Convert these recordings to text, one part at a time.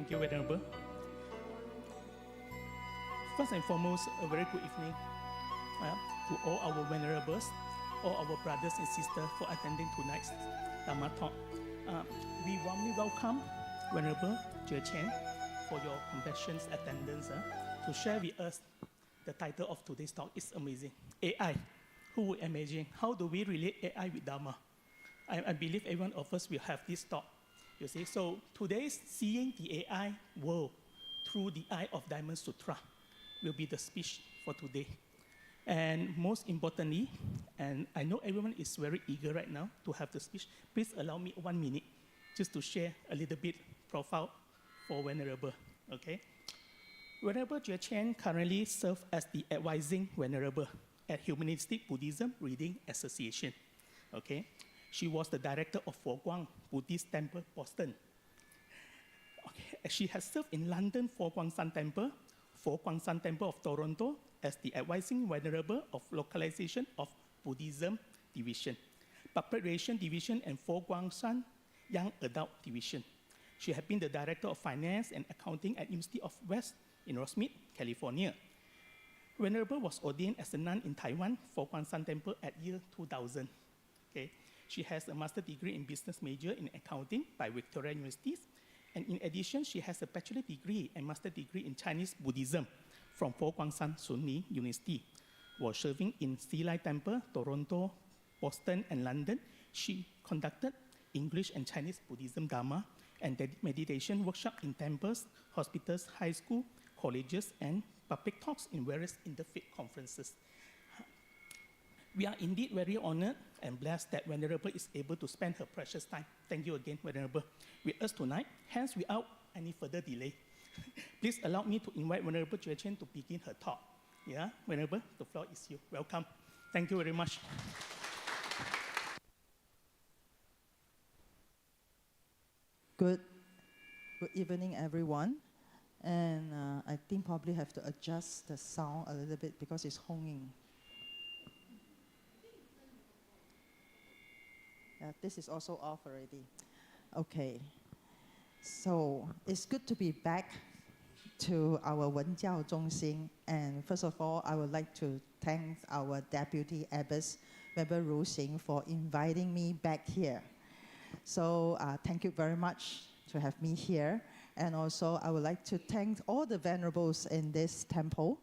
Thank you, Venerable. First and foremost, a very good evening to all our venerables, all our brothers and sisters for attending tonight's Dharma talk. We warmly welcome Venerable觉谦for your compassionate attendance to share with us. The title of today's talk is amazing. AI. Who would imagine? How do we relate AI with Dharma? I believe every one of us will have this thought. You see, so today's seeing the AI world through the eye of Diamond Sutra will be the speech for today. And most importantly, and I know everyone is very eager right now to have the speech, please allow me 1 minute just to share a little bit profile for Venerable, okay? Venerable觉谦currently serves as the advising Venerable at Humanistic Buddhism Reading Association, okay? She was the director of Fo Buddhist Temple, Boston. Okay. She has served in London Fo San Temple, Fo San Temple of Toronto as the advising Venerable of Localization of Buddhism Division, Public Relation Division, and Fo San Young Adult Division. She has been the Director of Finance and Accounting at University of West in Rosemead, California. Venerable was ordained as a nun in Taiwan, Fo San Temple at year 2000. Okay. She has a master's degree in business major in accounting by Victoria University. And in addition, she has a bachelor's degree and master's degree in Chinese Buddhism from Fo San SUNY University. While serving in Sea Light Temple, Toronto, Boston, and London, she conducted English and Chinese Buddhism Dharma and meditation workshops in temples, hospitals, high school, colleges, and public talks in various interfaith conferences. We are indeed very honored and blessed that Venerable is able to spend her precious time. Thank you again, Venerable, with us tonight. Hence, without any further delay, please allow me to invite Venerable觉谦to begin her talk. Yeah, Venerable, the floor is yours. Welcome. Thank you very much. Good evening, everyone. And I think probably have to adjust the sound a little bit because it's honging. This is also off already. Okay. So it's good to be back to our Wenjiao Zhongxin. And first of all, I would like to thank our Deputy Abbess, Weber Ruxing, for inviting me back here. So thank you very much to have me here. And also, I would like to thank all the venerables in this temple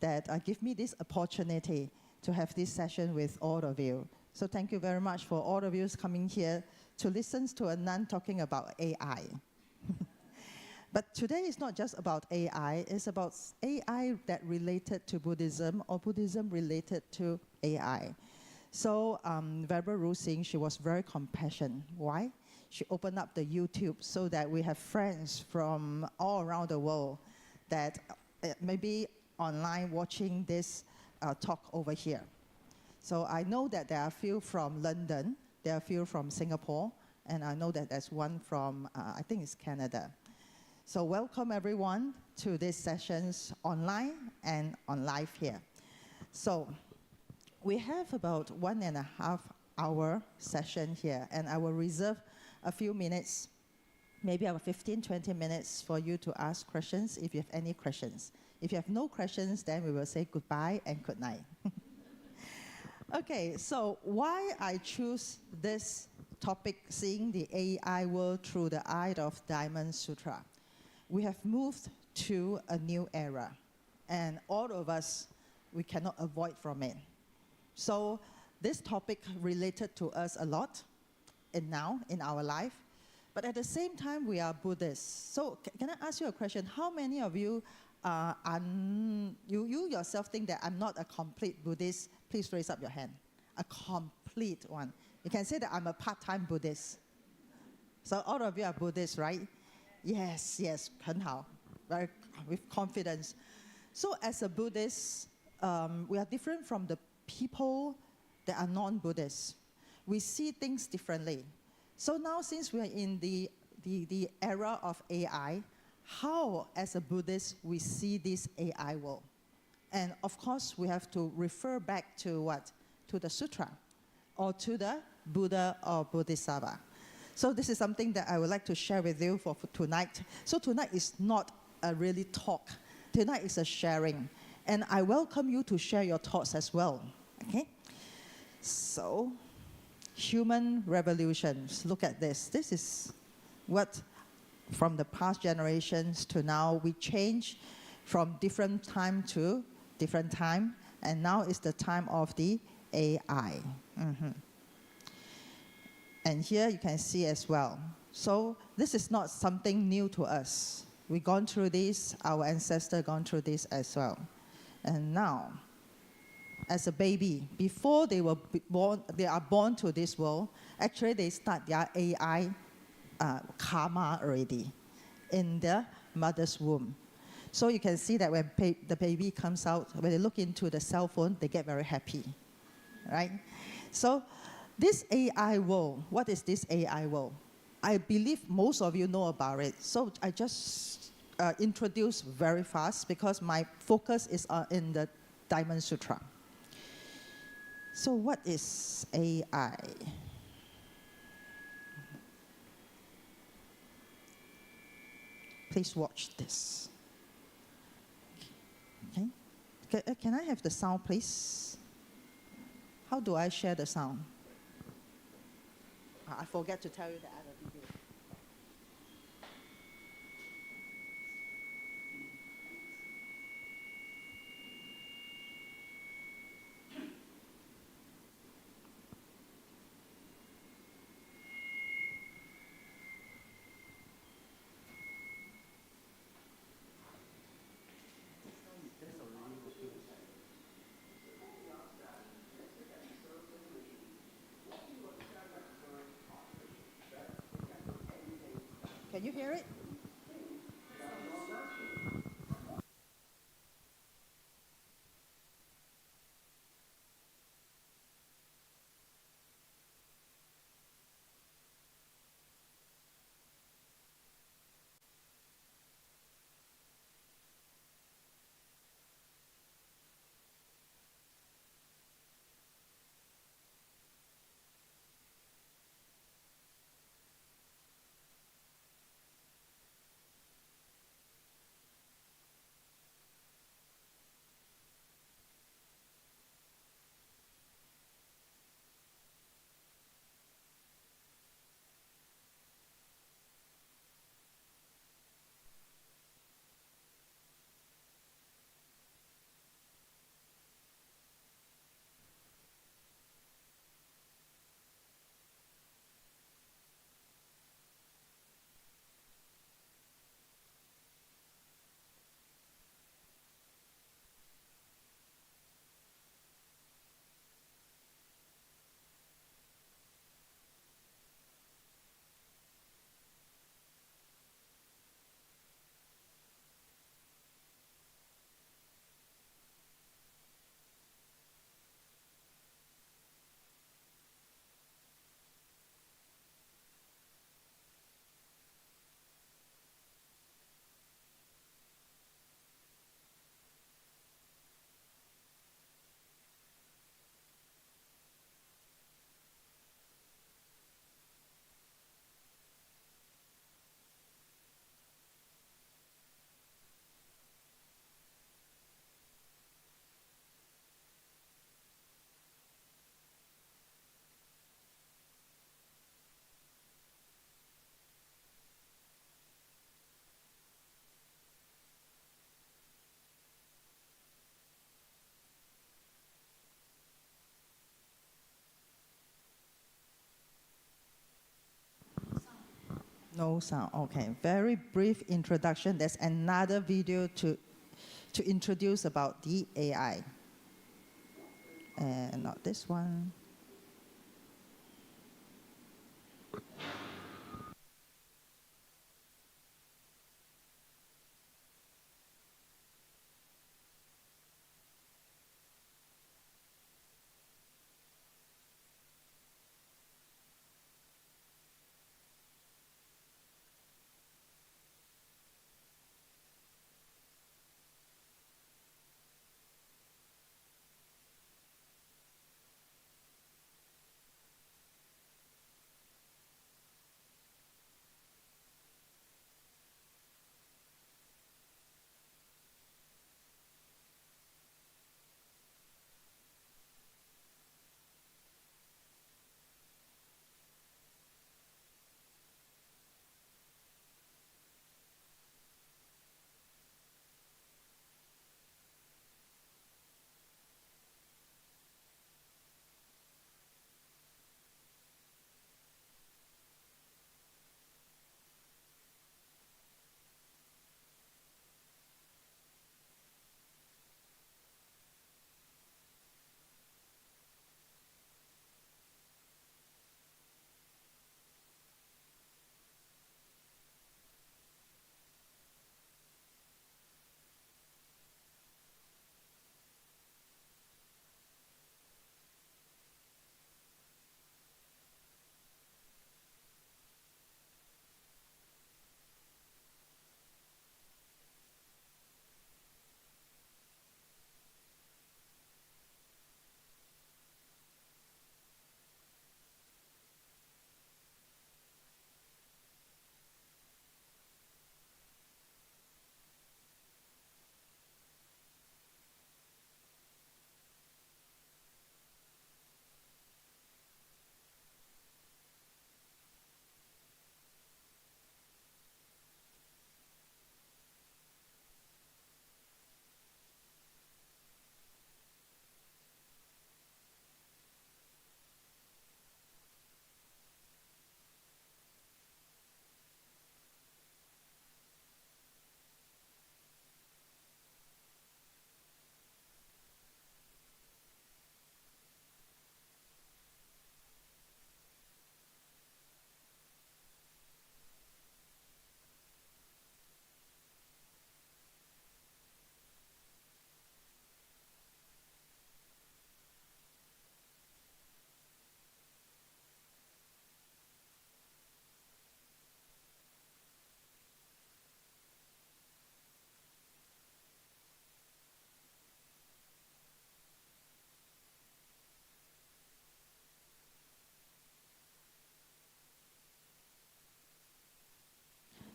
that give me this opportunity to have this session with all of you. So thank you very much for all of you coming here to listen to a nun talking about AI. But today is not just about AI, it's about AI that related to Buddhism or Buddhism related to AI. So Weber Ruxing, she was very compassionate. Why? She opened up the YouTube so that we have friends from all around the world that maybe online watching this talk over here. So I know that there are a few from London, there are a few from Singapore, and I know that there's one from, I think it's Canada. So welcome everyone to these sessions online and on live here. So we have about 1.5 hour session here, and I will reserve a few minutes, maybe about 15, 20 minutes for you to ask questions if you have any questions. If you have no questions, then we will say goodbye and good night. Okay, so why I choose this topic, seeing the AI world through the eye of Diamond Sutra? We have moved to a new era, and all of us, we cannot avoid from it. So this topic related to us a lot, and now in our life, but at the same time, we are Buddhists. So can I ask you a question? How many of you, you yourself think that I'm not a complete Buddhist? Please raise up your hand. A complete one. You can say that I'm a part-time Buddhist. So all of you are Buddhists, right? Yes, yes, 很好, very with confidence. So as a Buddhist, we are different from the people that are non-Buddhists. We see things differently. So now, since we are in the era of AI, how, as a Buddhist, we see this AI world? And of course, we have to refer back to what? To the Sutra, or to the Buddha or Bodhisattva. So this is something that I would like to share with you for tonight. So tonight is not a really talk. Tonight is a sharing. And I welcome you to share your thoughts as well. Okay? So, human revolutions. Look at this. This is what, from the past generations to now, we change from different time to different time. And now is the time of the AI. And here you can see as well. So this is not something new to us. We've gone through this, our ancestors gone through this as well. And now, as a baby, before they were born, they are born to this world, actually they start their AI karma already in the mother's womb. So you can see that when the baby comes out, when they look into the cell phone, they get very happy, right? So this AI world, what is this AI world? I believe most of you know about it. So I just introduce very fast because my focus is in the Diamond Sutra. So what is AI? Please watch this. Okay. Can I have the sound, please? How do I share the sound? I forget to tell you the other video. Can you hear it? No sound. Okay. Very brief introduction. There's another video to introduce about the AI. And not this one.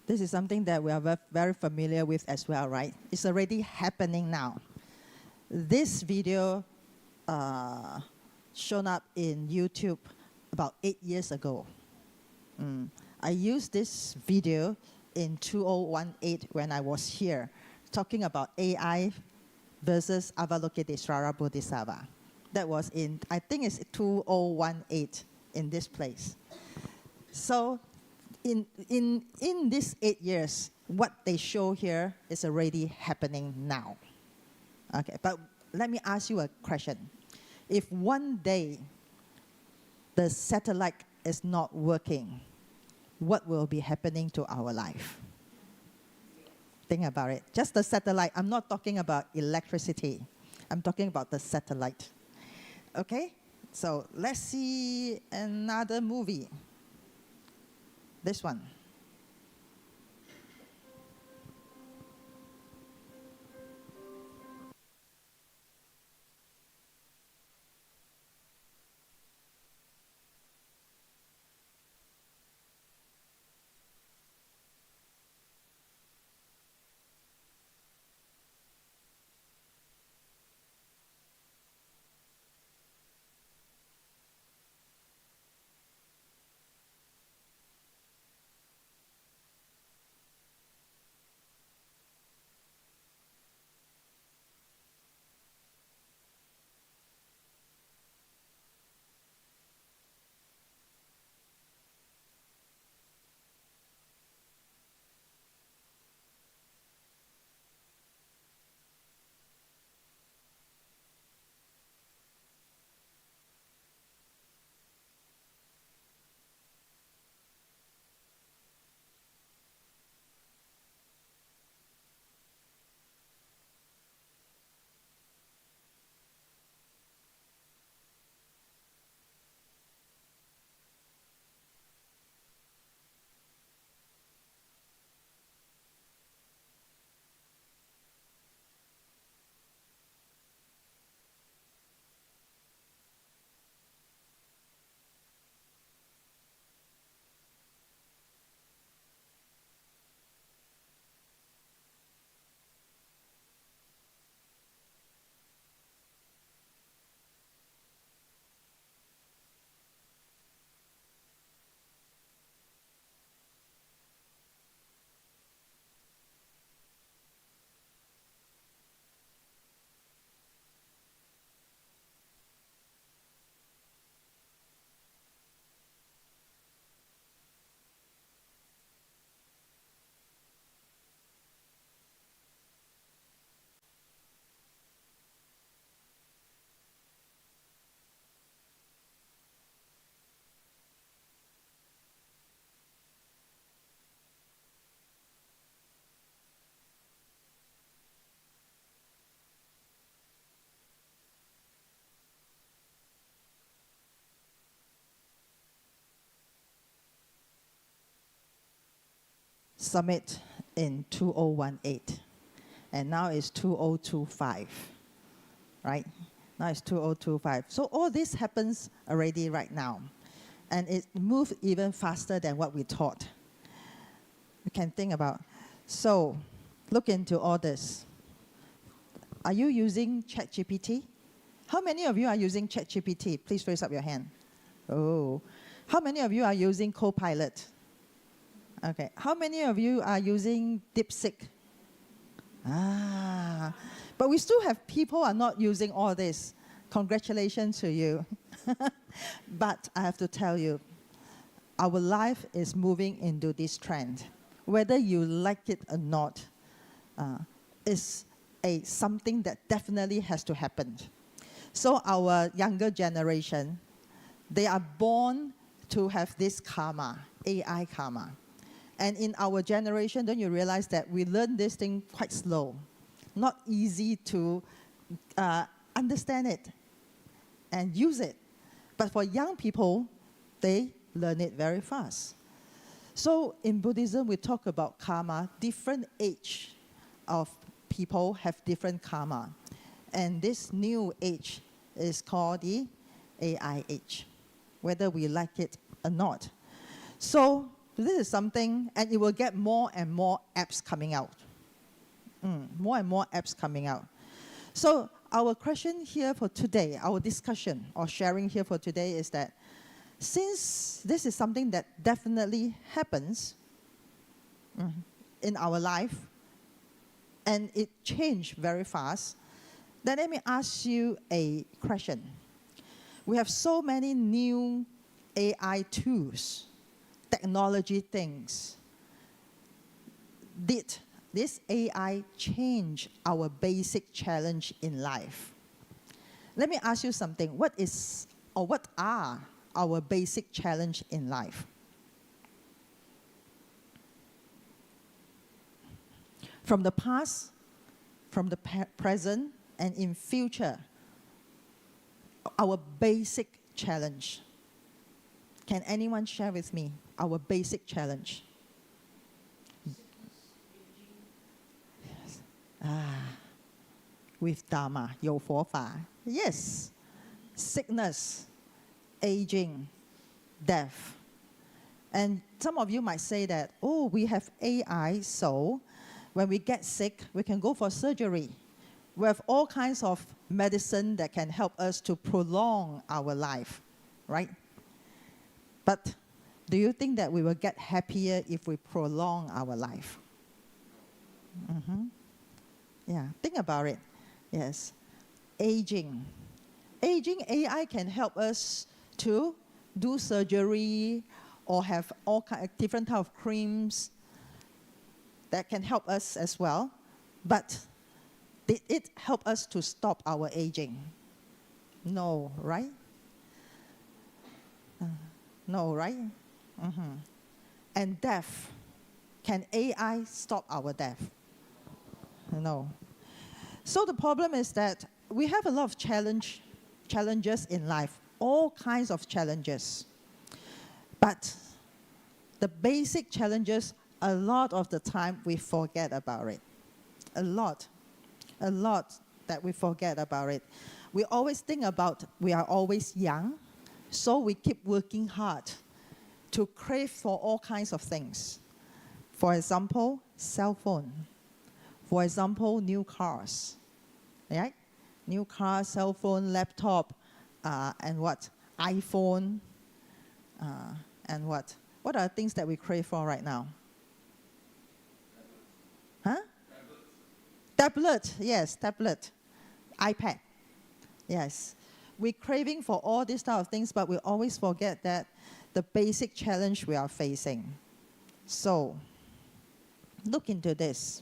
This is something that we are very familiar with as well, right? It's already happening now. This video shown up in YouTube about 8 years ago. I used this video in 2018 when I was here, talking about AI versus Avalokiteshvara Bodhisattva. That was in, I think it's 2018 in this place. So in these 8 years, what they show here is already happening now. Okay, but let me ask you a question. If one day the satellite is not working, what will be happening to our life? Think about it. Just the satellite. I'm not talking about electricity. I'm talking about the satellite. Okay? So let's see another movie. This one. Summit in 2018, and now it's 2025, right? Now it's 2025. So all this happens already right now, and it moves even faster than what we thought. You can think about. So look into all this. Are you using ChatGPT? How many of you are using ChatGPT? Please raise up your hand. Oh. How many of you are using Copilot? Okay. How many of you are using DeepSeek? But we still have people who are not using all this. Congratulations to you. But I have to tell you, our life is moving into this trend. Whether you like it or not, is something that definitely has to happen. So our younger generation, they are born to have this karma, AI karma. And in our generation, don't you realize that we learn this thing quite slow? Not easy to understand it and use it. But for young people, they learn it very fast. So in Buddhism, we talk about karma. Different age of people have different karma. And this new age is called the AI age, whether we like it or not. So this is something, and it will get more and more apps coming out. More and more apps coming out. So our question here for today, our discussion or sharing here for today is that since this is something that definitely happens in our life, and it changed very fast, then let me ask you a question. We have so many new AI tools, technology things. Did this AI change our basic challenge in life? Let me ask you something. What are our basic challenge in life? From the past, from the present, and in future, our basic challenge. Can anyone share with me our basic challenge? Yes. With Dharma, 有佛法. Yes. Sickness, aging, death. And some of you might say that, oh, we have AI, so when we get sick, we can go for surgery. We have all kinds of medicine that can help us to prolong our life, right? But do you think that we will get happier if we prolong our life? Yeah, think about it. Yes. Aging. Aging AI can help us to do surgery or have all different type of creams that can help us as well. But did it help us to stop our aging? No, right? No, right? And death. Can AI stop our death? No. So the problem is that we have a lot of challenges in life, all kinds of challenges. But the basic challenges, a lot of the time we forget about it. A lot that we forget about it. We always think about we are always young, so we keep working hard to crave for all kinds of things. For example, cell phone. For example, new cars. Right? New cars, cell phone, laptop, and what? iPhone, and what? What are things that we crave for right now? Huh? Tablet, yes, tablet. iPad, yes. We're craving for all these type of things, but we always forget that the basic challenge we are facing. So, look into this.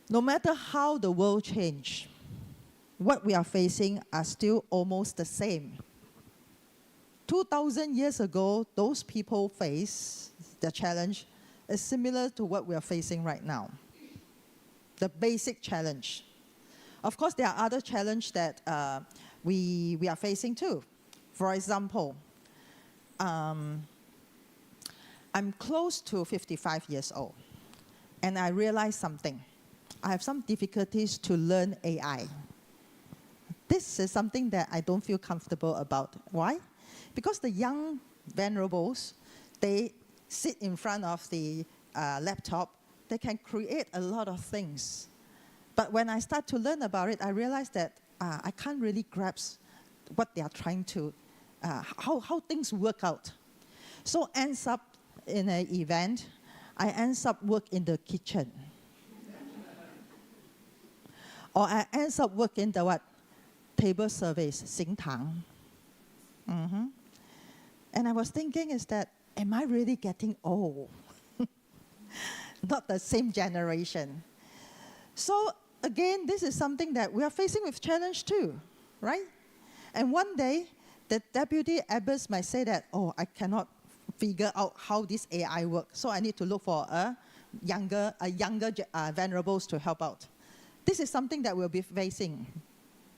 No matter how the world changes, what we are facing are still almost the same. 2,000 years ago, those people faced the challenge is similar to what we are facing right now. The basic challenge. Of course, there are other challenges that we are facing too. For example, I'm close to 55 years old, and I realized something. I have some difficulties to learn AI. This is something that I don't feel comfortable about. Why? Because the young venerables, they sit in front of the laptop, they can create a lot of things. But when I start to learn about it, I realize that I can't really grasp what they are trying to, how things work out. So ends up in an event, I ends up work in the kitchen. Or I ends up work in the what? Table service, 行堂. And I was thinking is that, am I really getting old? Not the same generation. So again, this is something that we are facing with challenge too, right? And one day, the deputy abbess might say that, oh, I cannot figure out how this AI works, so I need to look for a younger venerables to help out. This is something that we'll be facing.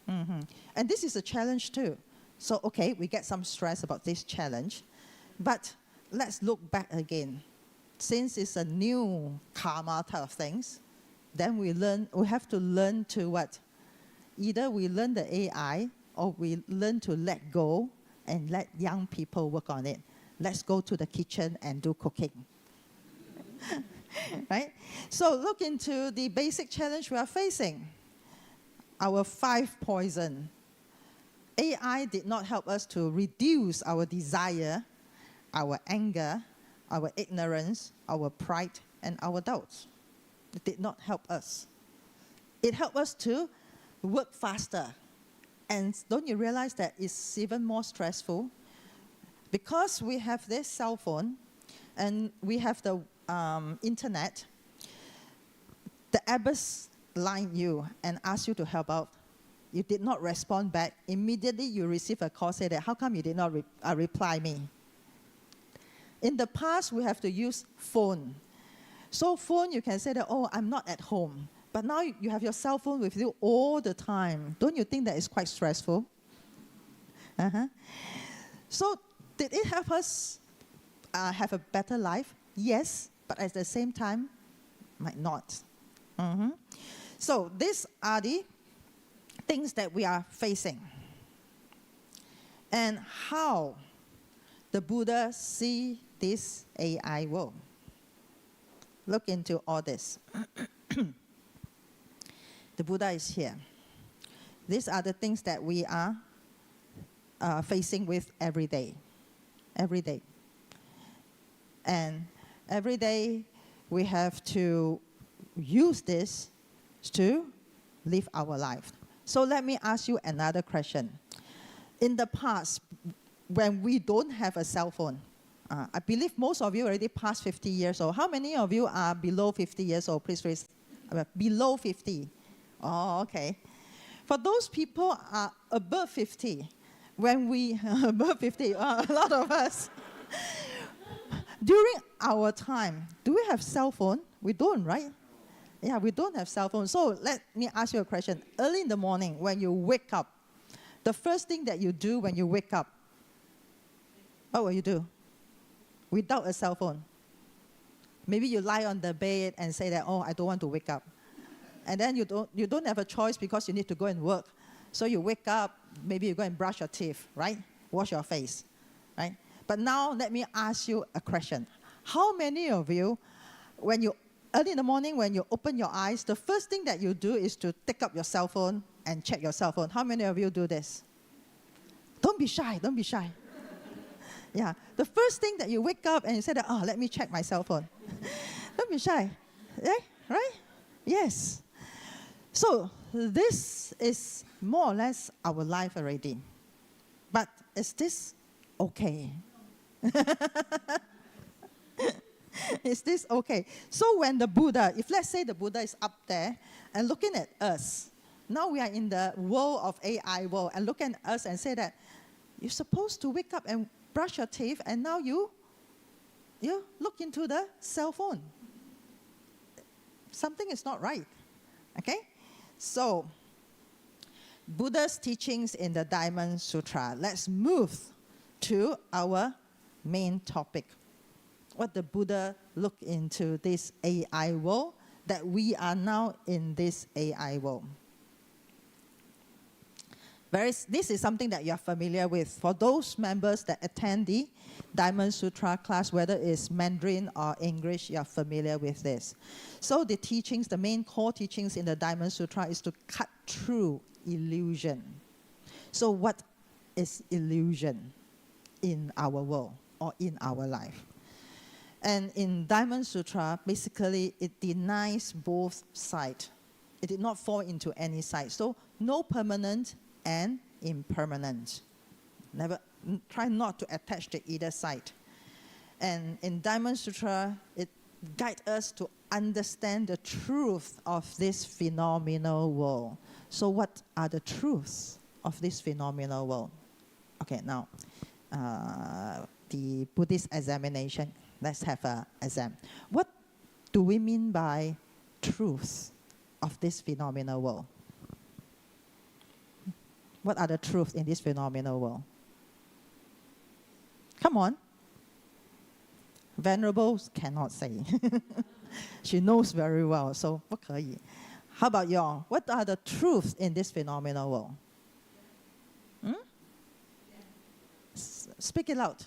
And this is a challenge too. So, okay, we get some stress about this challenge, but let's look back again. Since it's a new karma type of things, then we have to learn to what? Either we learn the AI or we learn to let go and let young people work on it. let's go to the kitchen and do cooking. Right? So look into the basic challenge we are facing. Our 5 poison. AI did not help us to reduce our desire, our anger, our ignorance, our pride, and our doubts. It did not help us. It helped us to work faster. And don't you realize that it's even more stressful? Because we have this cell phone and we have the internet, the abbess line you and ask you to help out. You did not respond back. Immediately you receive a call say that, how come you did not reply me? In the past, we have to use phone. So phone, you can say that, oh, I'm not at home. But now you have your cell phone with you all the time. Don't you think that is quite stressful? So did it help us have a better life? Yes, but at the same time, might not. So these are the things that we are facing. And how the Buddha see this AI world. Look into all this. The Buddha is here. These are the things that we are facing with every day. Every day. And every day we have to use this to live our life. So let me ask you another question. In the past, when we don't have a cell phone, I believe most of you already past 50 years old. How many of you are below 50 years old? Please raise. Below 50. Oh, okay. For those people are above 50, when we, above 50, a lot of us, during our time, do we have cell phone? We don't, right? Yeah, we don't have cell phone. So let me ask you a question. Early in the morning, when you wake up, the first thing that you do when you wake up, what will you do? Without a cell phone. Maybe you lie on the bed and say that, oh, I don't want to wake up. And then you don't have a choice because you need to go and work. So you wake up, maybe you go and brush your teeth, right? Wash your face, right? But now let me ask you a question. How many of you, when you, early in the morning, when you open your eyes, the first thing that you do is to take up your cell phone and check your cell phone? How many of you do this? Don't be shy, don't be shy. Yeah, the first thing that you wake up and you say that, oh, let me check my cell phone. Don't be shy, right? Yes. So this is more or less our life already. But is this okay? Is this okay? So when the Buddha, if let's say the Buddha is up there and looking at us, now we are in the world of AI world, and look at us and say that you're supposed to wake up and brush your teeth, and now you look into the cell phone. Something is not right. Okay? So, Buddha's teachings in the Diamond Sutra. Let's move to our main topic. What the Buddha looked into this AI world, that we are now in this AI world. This is something that you are familiar with. For those members that attend the Diamond Sutra class, whether it's Mandarin or English, you are familiar with this. So the teachings, the main core teachings in the Diamond Sutra is to cut through illusion. So what is illusion in our world or in our life? And in Diamond Sutra, basically it denies both sides. It did not fall into any side. So no permanent and impermanent. Try not to attach to either side. And in Diamond Sutra, it guides us to understand the truth of this phenomenal world. So what are the truths of this phenomenal world? Okay, now, the Buddhist examination. Let's have an exam. What do we mean by truth of this phenomenal world? What are the truths in this phenomenal world? Come on. Venerable cannot say. She knows very well, so 不可以. How about y'all? What are the truths in this phenomenal world? Speak it out.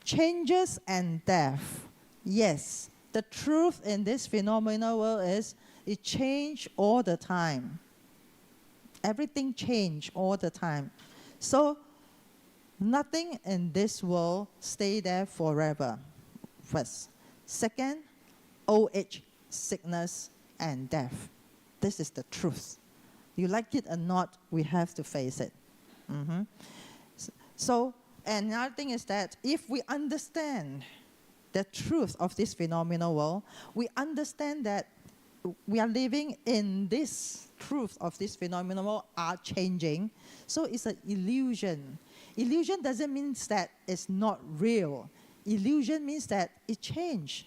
changes and death. Yes, the truth in this phenomenal world is it changes all the time. Everything changes all the time. So nothing in this world stay there forever. First. Second, old age, sickness, and death. This is the truth. You like it or not, we have to face it. So, and another thing is that if we understand the truth of this phenomenal world, we understand that we are living in this truth of this phenomenal world are changing. So it's an illusion. Illusion doesn't mean that it's not real. Illusion means that it changed.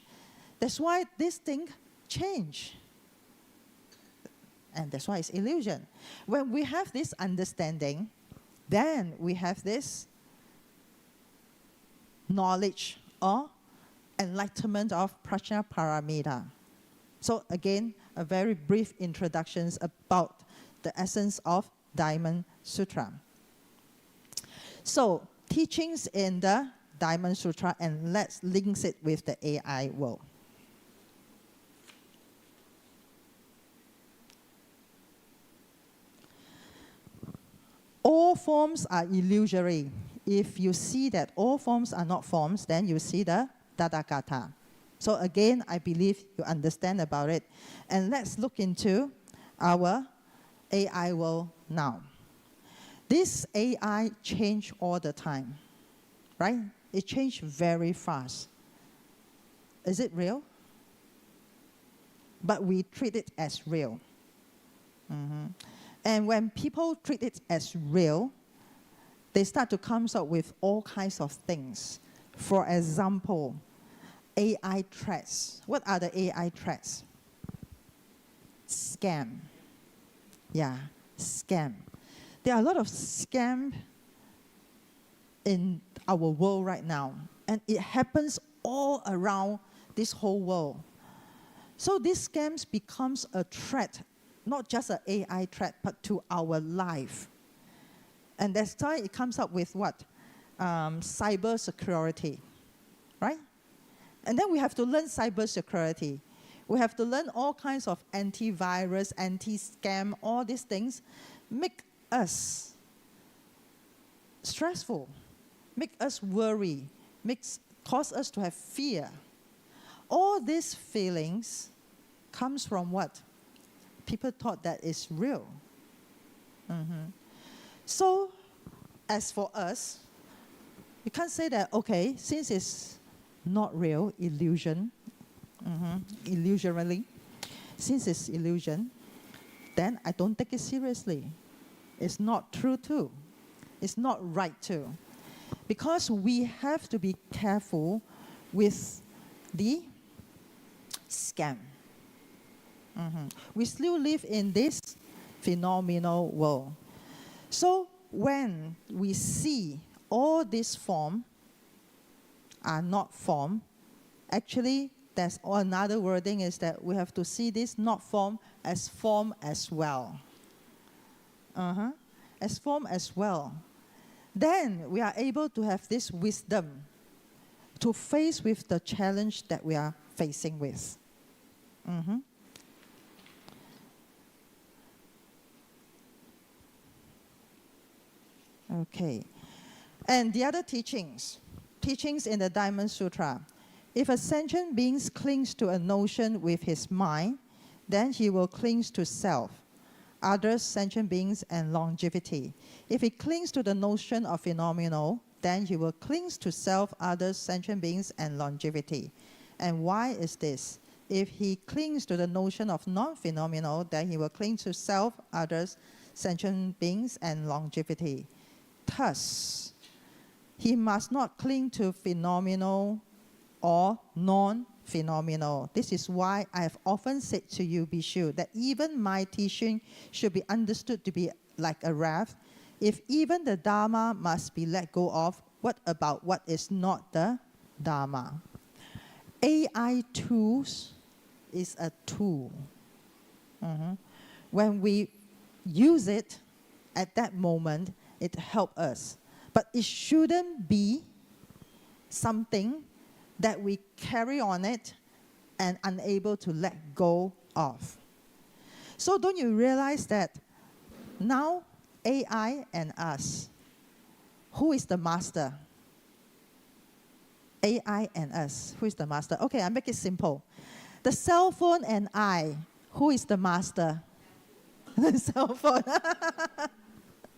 That's why this thing changed. And that's why it's illusion. When we have this understanding, then we have this knowledge or enlightenment of Prajna Paramita. So again, a very brief introduction about the essence of Diamond Sutra. So, teachings in the Diamond Sutra, and let's link it with the AI world. All forms are illusory. If you see that all forms are not forms, then you see the Tathagata. So again, I believe you understand about it. And let's look into our AI world now. This AI change all the time, right? It changed very fast. Is it real? But we treat it as real. And when people treat it as real, they start to come up with all kinds of things. For example, AI threats. What are the AI threats? Scam. Yeah, scam. There are a lot of scams in our world right now. And it happens all around this whole world. So these scams becomes a threat, not just an AI threat, but to our life. And that's why it comes up with what? Cyber security, right? And then we have to learn cyber security. We have to learn all kinds of antivirus, anti-scam, all these things make us stressful, make us worry, cause us to have fear. All these feelings comes from what? People thought that is real. So, as for us, you can't say that, okay, since it's not real, illusion, illusionally, since it's illusion, then I don't take it seriously. It's not true too. It's not right too. Because we have to be careful with the scam. We still live in this phenomenal world. So when we see all these forms are not form, actually there's another wording is that we have to see this not form as well. As form as well. Then we are able to have this wisdom to face with the challenge that we are facing with. Okay. And the other teachings in the Diamond Sutra. If a sentient being clings to a notion with his mind, then he will cling to self, others, sentient beings, and longevity. If he clings to the notion of phenomenal, then he will cling to self, others, sentient beings, and longevity. And why is this? If he clings to the notion of non-phenomenal, then he will cling to self, others, sentient beings, and longevity. Thus, he must not cling to phenomenal or non-phenomenal. This is why I have often said to you, Bishu, that even my teaching should be understood to be like a raft. If even the Dharma must be let go of, what about what is not the Dharma? AI tools is a tool. When we use it at that moment, it helps us. But it shouldn't be something that we carry on it and unable to let go of. So don't you realize that now AI and us, who is the master? AI and us, who is the master? Okay, I'll make it simple. The cell phone and I, who is the master? The cell phone.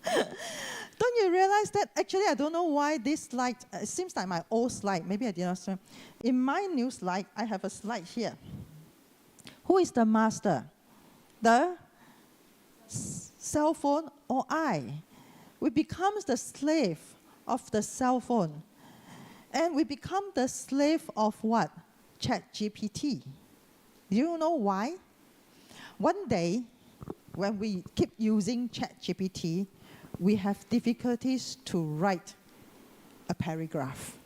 Don't you realize that? Actually, I don't know why this slide, it seems like my old slide. Maybe I did not show. In my new slide, I have a slide here. Who is the master? The cell phone or I? We become the slave of the cell phone. And we become the slave of what? ChatGPT. Do you know why? One day, when we keep using ChatGPT, we have difficulties to write a paragraph.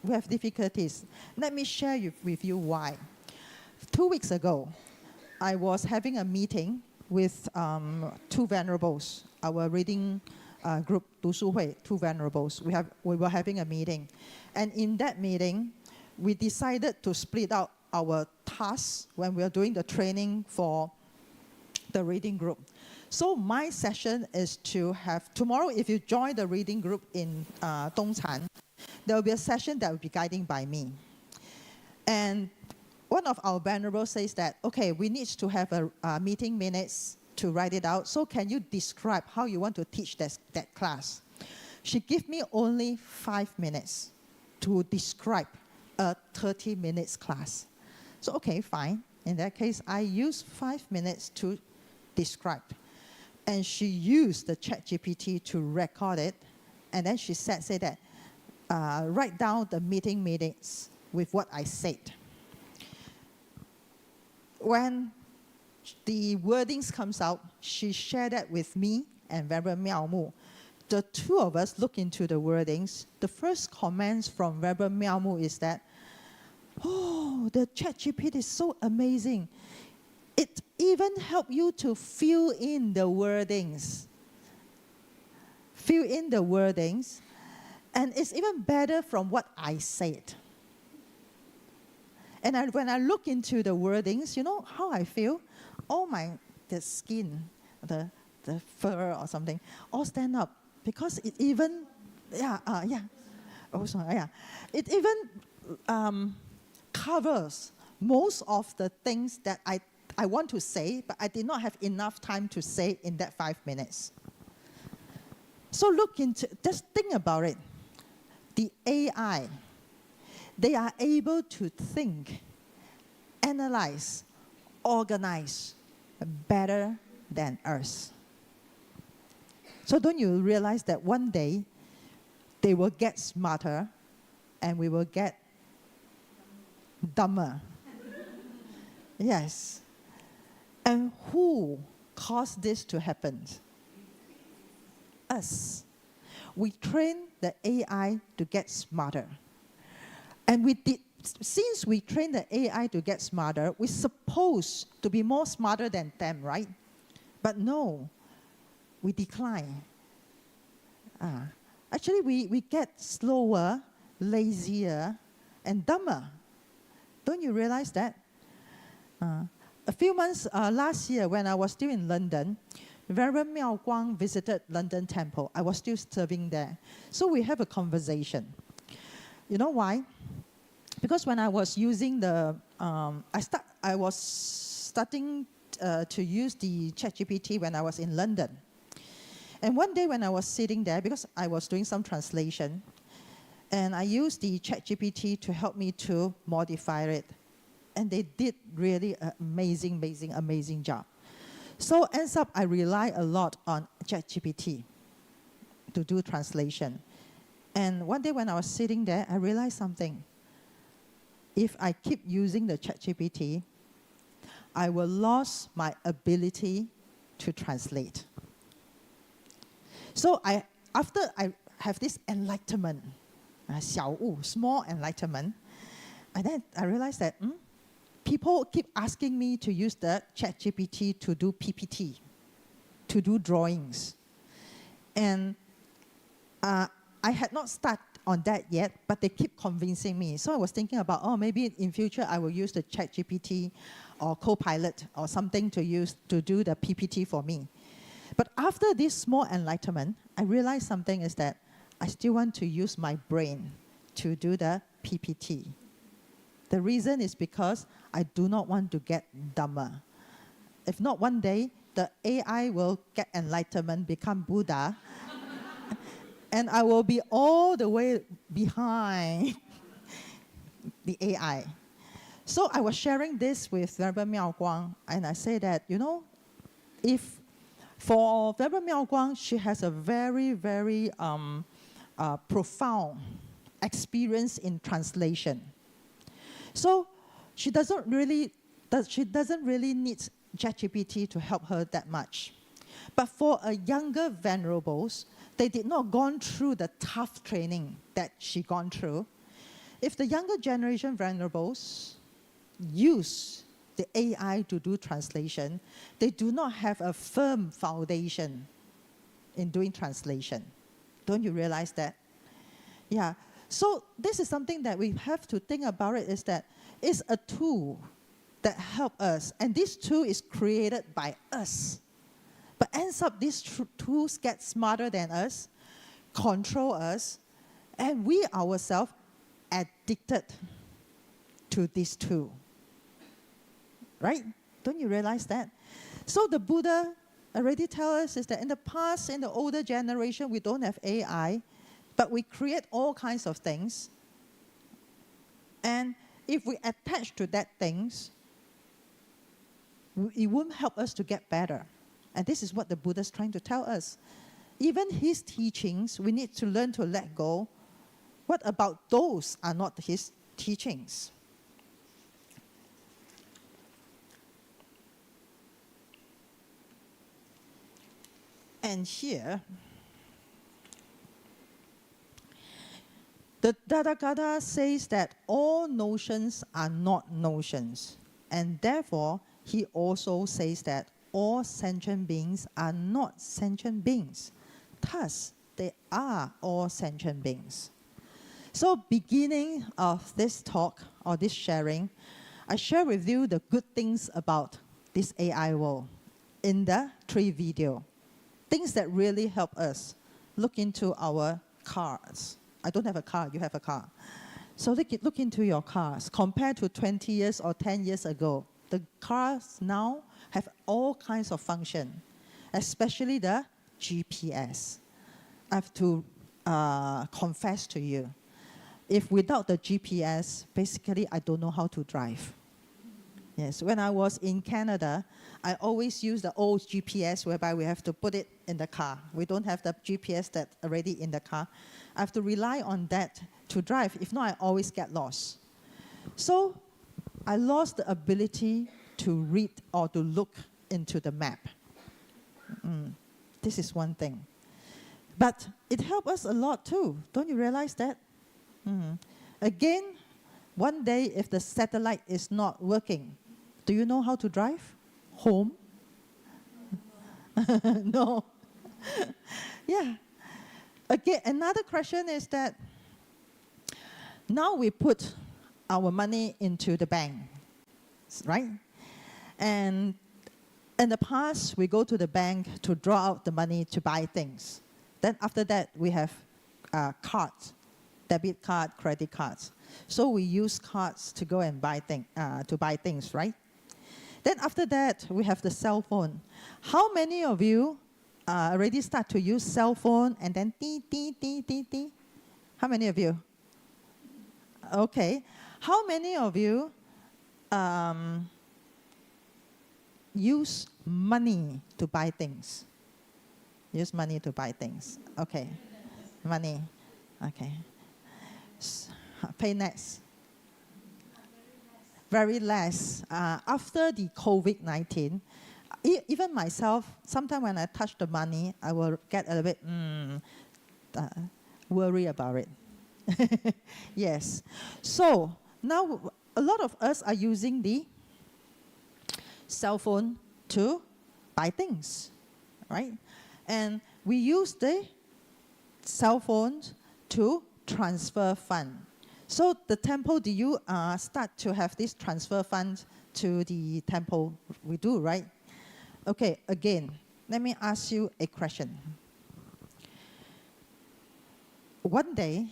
We have difficulties. Let me share with you why. 2 weeks ago, I was having a meeting with two venerables, our reading group, 读书会, two venerables. We were having a meeting. And in that meeting, we decided to split out our tasks when we were doing the training for the reading group. So my session is to have, tomorrow if you join the reading group in Dongchan, there will be a session that will be guided by me. And one of our venerables says that, okay, we need to have a meeting minutes to write it out. So can you describe how you want to teach that class? She gave me only 5 minutes to describe a 30 minutes class. So okay, fine. In that case, I use 5 minutes to describe. And she used the ChatGPT to record it. And then she said that, write down the meeting minutes with what I said. When the wordings comes out, she shared that with me and Venerable Miao Mu. The two of us look into the wordings. The first comments from Venerable Miao Mu is that, oh, the ChatGPT is so amazing. It even helped you to fill in the wordings. Fill in the wordings. And it's even better from what I said. And when I look into the wordings, you know how I feel? All the skin, the fur or something, all stand up. Because it even, it even covers most of the things that I want to say, but I did not have enough time to say in that 5 minutes. So just think about it. The AI, they are able to think, analyze, organize better than us. So don't you realize that one day they will get smarter and we will get dumber? Yes. And who caused this to happen? Us. We train the AI to get smarter. And since we train the AI to get smarter, we're supposed to be more smarter than them, right? But no, we decline. Actually, we get slower, lazier, and dumber. Don't you realize that? A few months last year, when I was still in London, Venerable Miao Guang visited London Temple. I was still serving there. So we have a conversation. You know why? Because when I was using I was starting to use the ChatGPT when I was in London. And one day when I was sitting there, because I was doing some translation, and I used the ChatGPT to help me to modify it. And they did really an amazing job. So ends up, I rely a lot on ChatGPT to do translation. And one day when I was sitting there, I realized something. If I keep using the ChatGPT, I will lose my ability to translate. So after I have this enlightenment, 小悟, small enlightenment, and then I realized that people keep asking me to use the ChatGPT to do PPT, to do drawings. And I had not on that yet, but they keep convincing me. So I was thinking about, oh, maybe in future I will use the ChatGPT or Copilot or something to use to do the PPT for me. But after this small enlightenment, I realized something is that I still want to use my brain to do the PPT. The reason is because I do not want to get dumber. If not, one day, the AI will get enlightenment, become Buddha, and I will be all the way behind the AI. So I was sharing this with Venerable Miao Guang, and I say that, you know, if for Venerable Miao Guang, she has a very, very profound experience in translation. So she doesn't really need ChatGPT to help her that much. But for a younger venerables, they did not gone through the tough training that she gone through. If the younger generation venerables use the AI to do translation, they do not have a firm foundation in doing translation. Don't you realize that? Yeah. So this is something that we have to think about it, is that it's a tool that helps us. And this tool is created by us. But ends up these tools get smarter than us, control us, and we ourselves addicted to this tool. Right? Don't you realize that? So the Buddha already tells us is that in the past, in the older generation, we don't have AI, but we create all kinds of things. And if we attach to that things, it won't help us to get better. And this is what the Buddha is trying to tell us. Even his teachings, we need to learn to let go. What about those are not his teachings? And here, the Tathagata says that all notions are not notions. And therefore, he also says that all sentient beings are not sentient beings. Thus, they are all sentient beings. So beginning of this talk or this sharing, I share with you the good things about this AI world in the 3 videos. Things that really help us look into our cars. I don't have a car, you have a car. So look into your cars. Compared to 20 years or 10 years ago, the cars now have all kinds of function, especially the GPS. I have to confess to you, if without the GPS, basically I don't know how to drive. Yes, when I was in Canada, I always use the old GPS whereby we have to put it in the car. We don't have the GPS that's already in the car. I have to rely on that to drive. If not, I always get lost. So I lost the ability to read or to look into the map. This is one thing. But it helped us a lot too. Don't you realize that? Again, one day if the satellite is not working, do you know how to drive home? No. Yeah. Again, another question is that now we put our money into the bank, right? And in the past, we go to the bank to draw out the money to buy things. Then after that, we have cards, debit card, credit cards. So we use cards to go and buy things, right? Then after that, we have the cell phone. How many of you already start to use cell phone and then tee? How many of you? Okay. How many of you use money to buy things? Use money to buy things. Okay. Money. Okay. Pay next. Very less. After the COVID-19, even myself, sometimes when I touch the money, I will get a little bit worry about it. Yes. So now a lot of us are using the cell phone to buy things, right? And we use the cell phones to transfer fund. So the temple, do you start to have this transfer fund to the temple? We do, right? Okay, again, let me ask you a question. One day,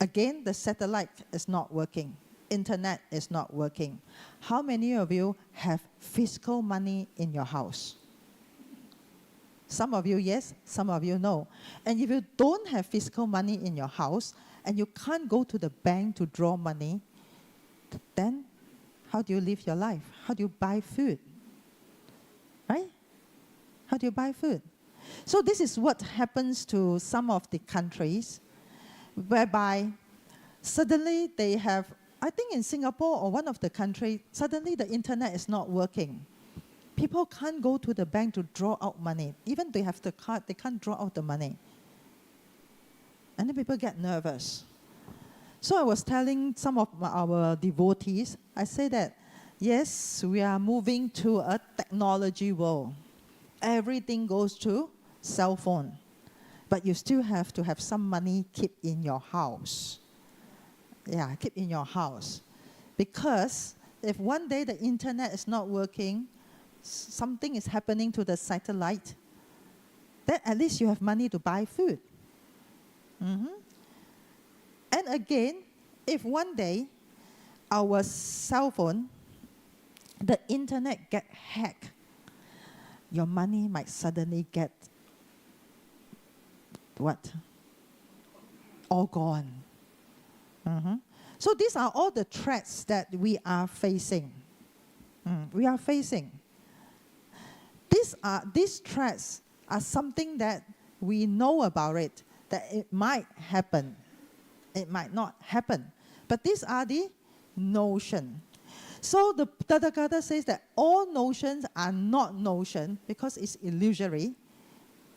again, the satellite is not working. Internet is not working. How many of you have physical money in your house? Some of you, yes. Some of you, no. And if you don't have physical money in your house, and you can't go to the bank to draw money, then how do you live your life? How do you buy food? Right? How do you buy food? So this is what happens to some of the countries, whereby suddenly they have, I think in Singapore or one of the countries, suddenly the internet is not working. People can't go to the bank to draw out money. Even they have the card, they can't draw out the money. And then people get nervous. So I was telling some of our devotees, I say that, yes, we are moving to a technology world. Everything goes to cell phone. But you still have to have some money keep in your house. Yeah, keep in your house. Because if one day the internet is not working, something is happening to the satellite, then at least you have money to buy food. And again, if one day our cell phone, the internet get hacked, your money might suddenly get what? All gone. So these are all the threats that we are facing. We are facing. These threats are something that we know about it, that it might happen. It might not happen. But these are the notions. So the Tathagata says that all notions are not notion because it's illusory.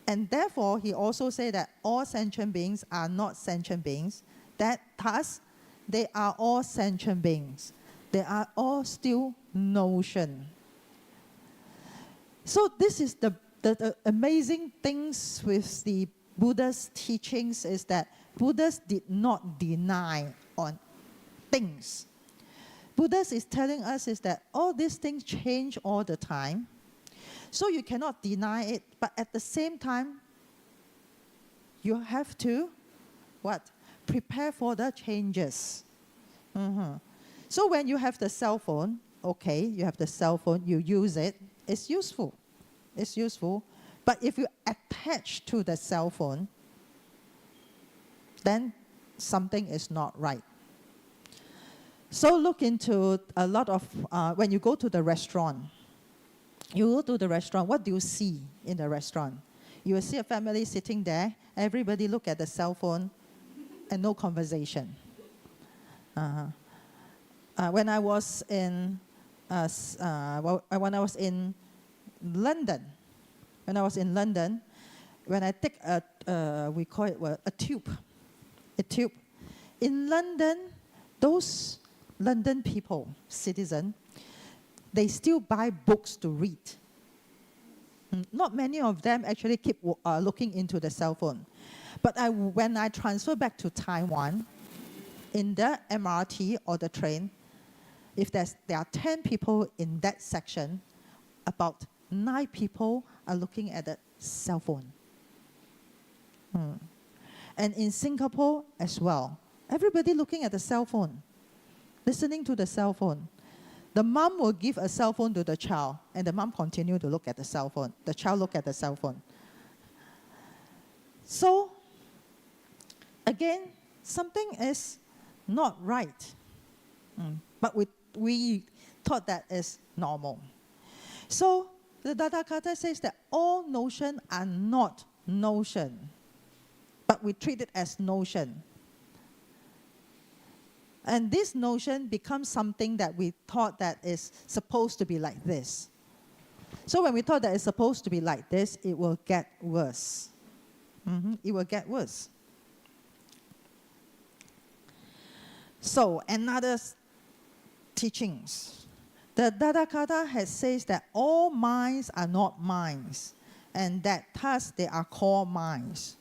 And therefore, he also said that all sentient beings are not sentient beings. That thus, they are all sentient beings. They are all still notion. So this is the amazing things with the Buddha's teachings is that Buddhas did not deny on things. Buddhas is telling us is that all these things change all the time. So you cannot deny it, but at the same time, you have to, what? Prepare for the changes. So when you have the cell phone, okay, you have the cell phone, you use it, it's useful. It's useful. But if you attach to the cell phone, then something is not right. So look into a lot of, when you go to the restaurant, what do you see in the restaurant? You will see a family sitting there, everybody look at the cell phone, and no conversation. When I was in London, when I take we call it a tube. In London, those London people, citizens, they still buy books to read. Not many of them actually keep looking into the cell phone. But when I transfer back to Taiwan, in the MRT or the train, if there are 10 people in that section, about 9 people are looking at the cell phone. And in Singapore as well, everybody looking at the cell phone, listening to the cell phone. The mom will give a cell phone to the child, and the mom continue to look at the cell phone. The child look at the cell phone. So, again, something is not right. But we thought that is normal. So, the Tathagata says that all notions are not notion, but we treat it as notion. And this notion becomes something that we thought that is supposed to be like this. So when we thought that it's supposed to be like this, it will get worse. It will get worse. So another teachings. The Tathagata says that all minds are not minds, and that thus they are called minds.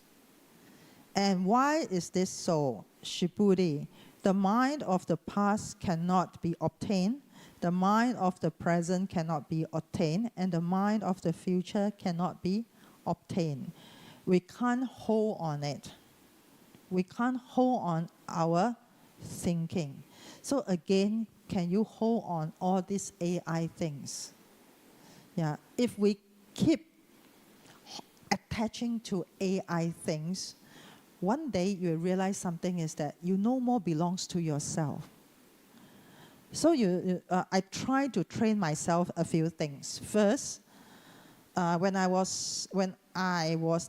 And why is this so? Shibudi, the mind of the past cannot be obtained, the mind of the present cannot be obtained, and the mind of the future cannot be obtained. We can't hold on it. We can't hold on our thinking. So again, can you hold on all these AI things? Yeah, if we keep attaching to AI things, one day you realize something is that you no more belongs to yourself. So I try to train myself a few things. First, when I was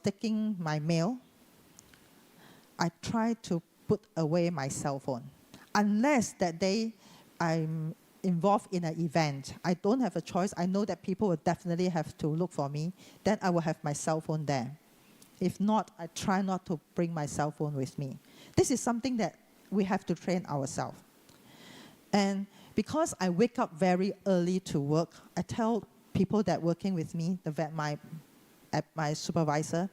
taking my meal, I tried to put away my cell phone. Unless that day I'm involved in an event, I don't have a choice. I know that people will definitely have to look for me. Then I will have my cell phone there. If not, I try not to bring my cell phone with me. This is something that we have to train ourselves. And because I wake up very early to work, I tell people that working with me, my supervisor,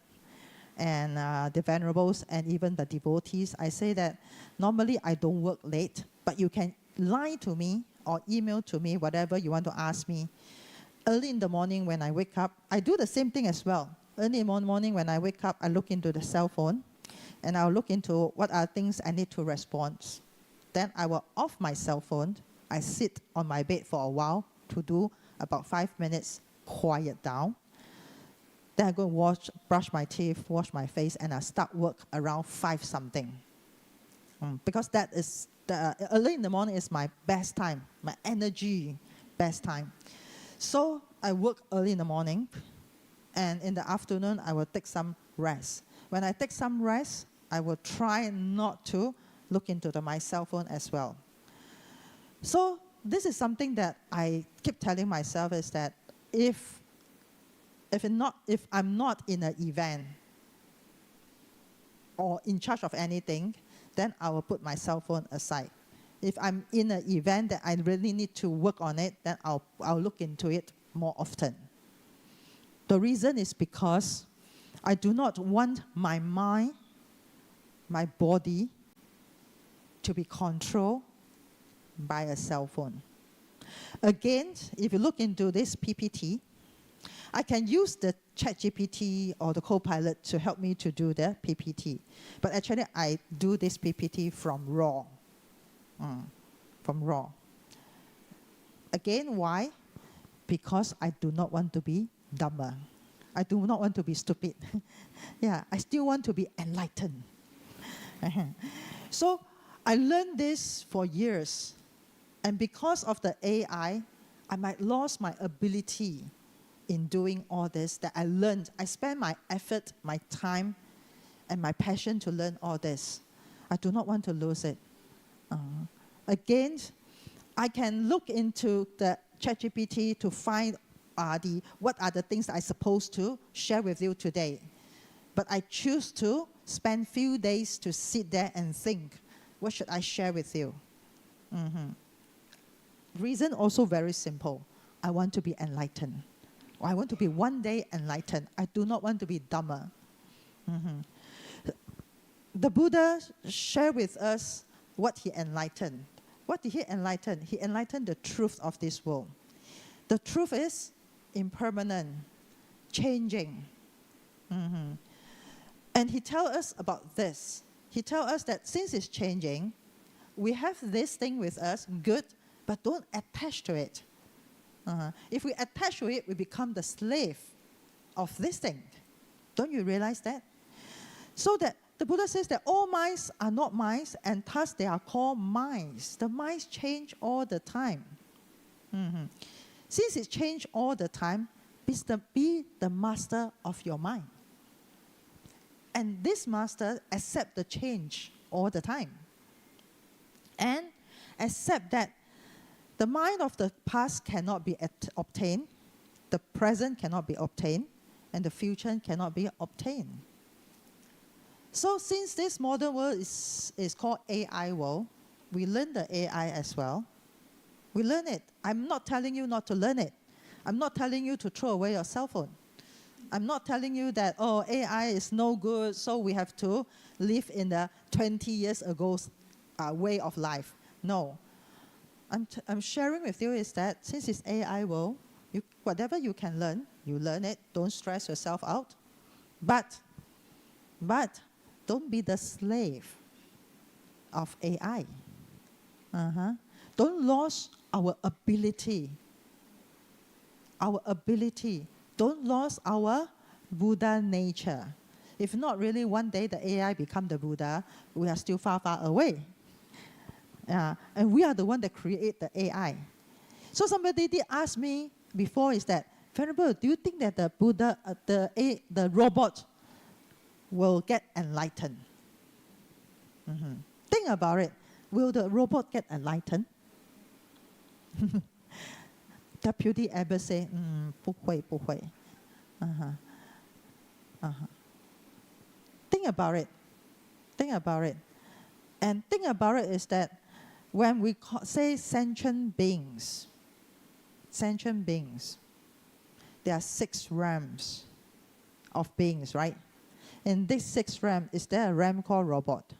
and the venerables, and even the devotees, I say that normally I don't work late, but you can lie to me or email to me whatever you want to ask me. Early in the morning when I wake up, I do the same thing as well. Early in the morning when I wake up, I look into the cell phone, and I'll look into what are things I need to respond. Then I will off my cell phone. I sit on my bed for a while to do about 5 minutes, quiet down. Then I go brush my teeth, wash my face, and I start work around 5 something. Because that is, early in the morning is my best time, my energy best time. So I work early in the morning, and in the afternoon, I will take some rest. When I take some rest, I will try not to look into my cell phone as well. So this is something that I keep telling myself is that if I'm not in an event or in charge of anything, then I will put my cell phone aside. If I'm in an event that I really need to work on it, then I'll look into it more often. The reason is because I do not want my mind, my body, to be controlled by a cell phone. Again, if you look into this PPT, I can use the ChatGPT or the Copilot to help me to do the PPT. But actually, I do this PPT from raw. From raw. Again, why? Because I do not want to be Dharma. I do not want to be stupid. Yeah, I still want to be enlightened. So I learned this for years. And because of the AI, I might lose my ability in doing all this that I learned. I spend my effort, my time, and my passion to learn all this. I do not want to lose it. Again, I can look into the ChatGPT to find what are the things I'm supposed to share with you today. But I choose to spend few days to sit there and think, what should I share with you? Reason also very simple. I want to be enlightened. I want to be one day enlightened. I do not want to be Dharma. The Buddha shared with us what he enlightened. What did he enlighten? He enlightened the truth of this world. The truth is impermanent, changing. And he tells us about this. He tells us that since it's changing, we have this thing with us, good, but don't attach to it. If we attach to it, we become the slave of this thing. Don't you realize that? So that the Buddha says that all minds are not minds, and thus they are called minds. The minds change all the time. Since it changes all the time, be the master of your mind. And this master accept the change all the time. And accept that the mind of the past cannot be obtained, the present cannot be obtained, and the future cannot be obtained. So since this modern world is called AI world, we learn the AI as well. We learn it. I'm not telling you not to learn it. I'm not telling you to throw away your cell phone. I'm not telling you that, oh, AI is no good, so we have to live in the 20 years ago way of life. No. I'm sharing with you is that since it's AI world, whatever you can learn, you learn it. Don't stress yourself out. But don't be the slave of AI. Don't lose our ability. Don't lose our Buddha nature. If not really one day the AI become the Buddha, we are still far, far away. And we are the one that create the AI. So somebody did ask me before is that, Venerable, do you think that the Buddha, the robot will get enlightened? Think about it. Will the robot get enlightened? Deputy Abbot say, 不会, 不会. Think about it. And think about it is that when we say sentient beings, there are 6 realms of beings, right? In this 6 realms, is there a realm called robot?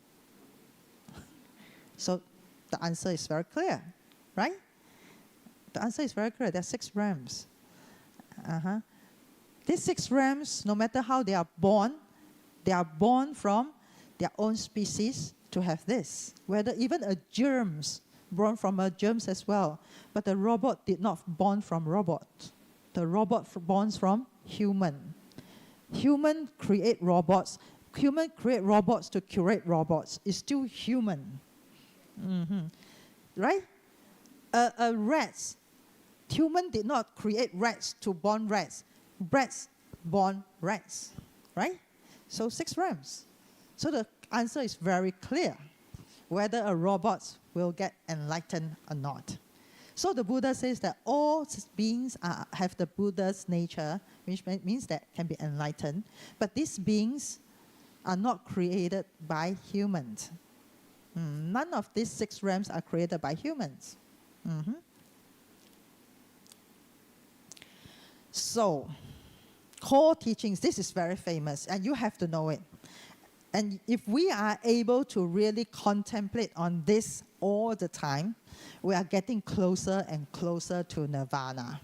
So the answer is very clear, right? The answer is very clear. There are 6 realms. These 6 realms, no matter how they are born from their own species to have this. Whether even a germs, born from a germs as well. But the robot did not born from robot. The robot born from human. Human create robots. Human create robots to curate robots. It's still human. Right? Rats. Human did not create rats to born rats. Rats born rats. Right? So 6 realms. So the answer is very clear. Whether a robot will get enlightened or not. So the Buddha says that all beings have the Buddha's nature, which means that can be enlightened. But these beings are not created by humans. None of these 6 realms are created by humans. So, core teachings, this is very famous, and you have to know it. And if we are able to really contemplate on this all the time, we are getting closer and closer to nirvana.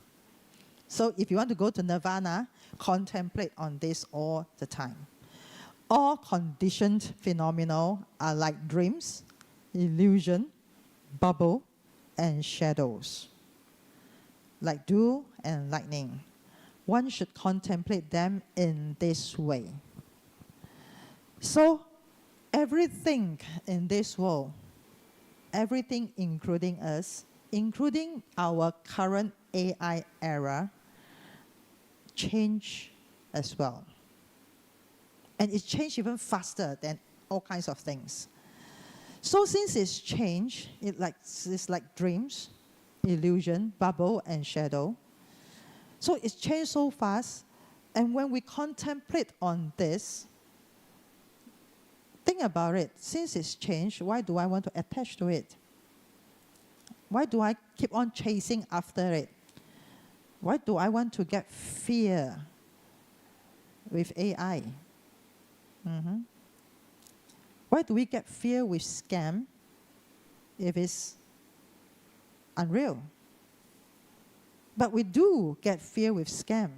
So if you want to go to nirvana, contemplate on this all the time. All conditioned phenomena are like dreams, illusion, bubble, and shadows. Like dew and lightning. One should contemplate them in this way. So, everything in this world, everything including us, including our current AI era, change as well. And it changed even faster than all kinds of things. So since it's changed, it's like dreams, illusion, bubble, and shadow. So it's changed so fast. And when we contemplate on this, think about it. Since it's changed, why do I want to attach to it? Why do I keep on chasing after it? Why do I want to get fear with AI? Why do we get fear with scam if it's unreal? But we do get fear with scam.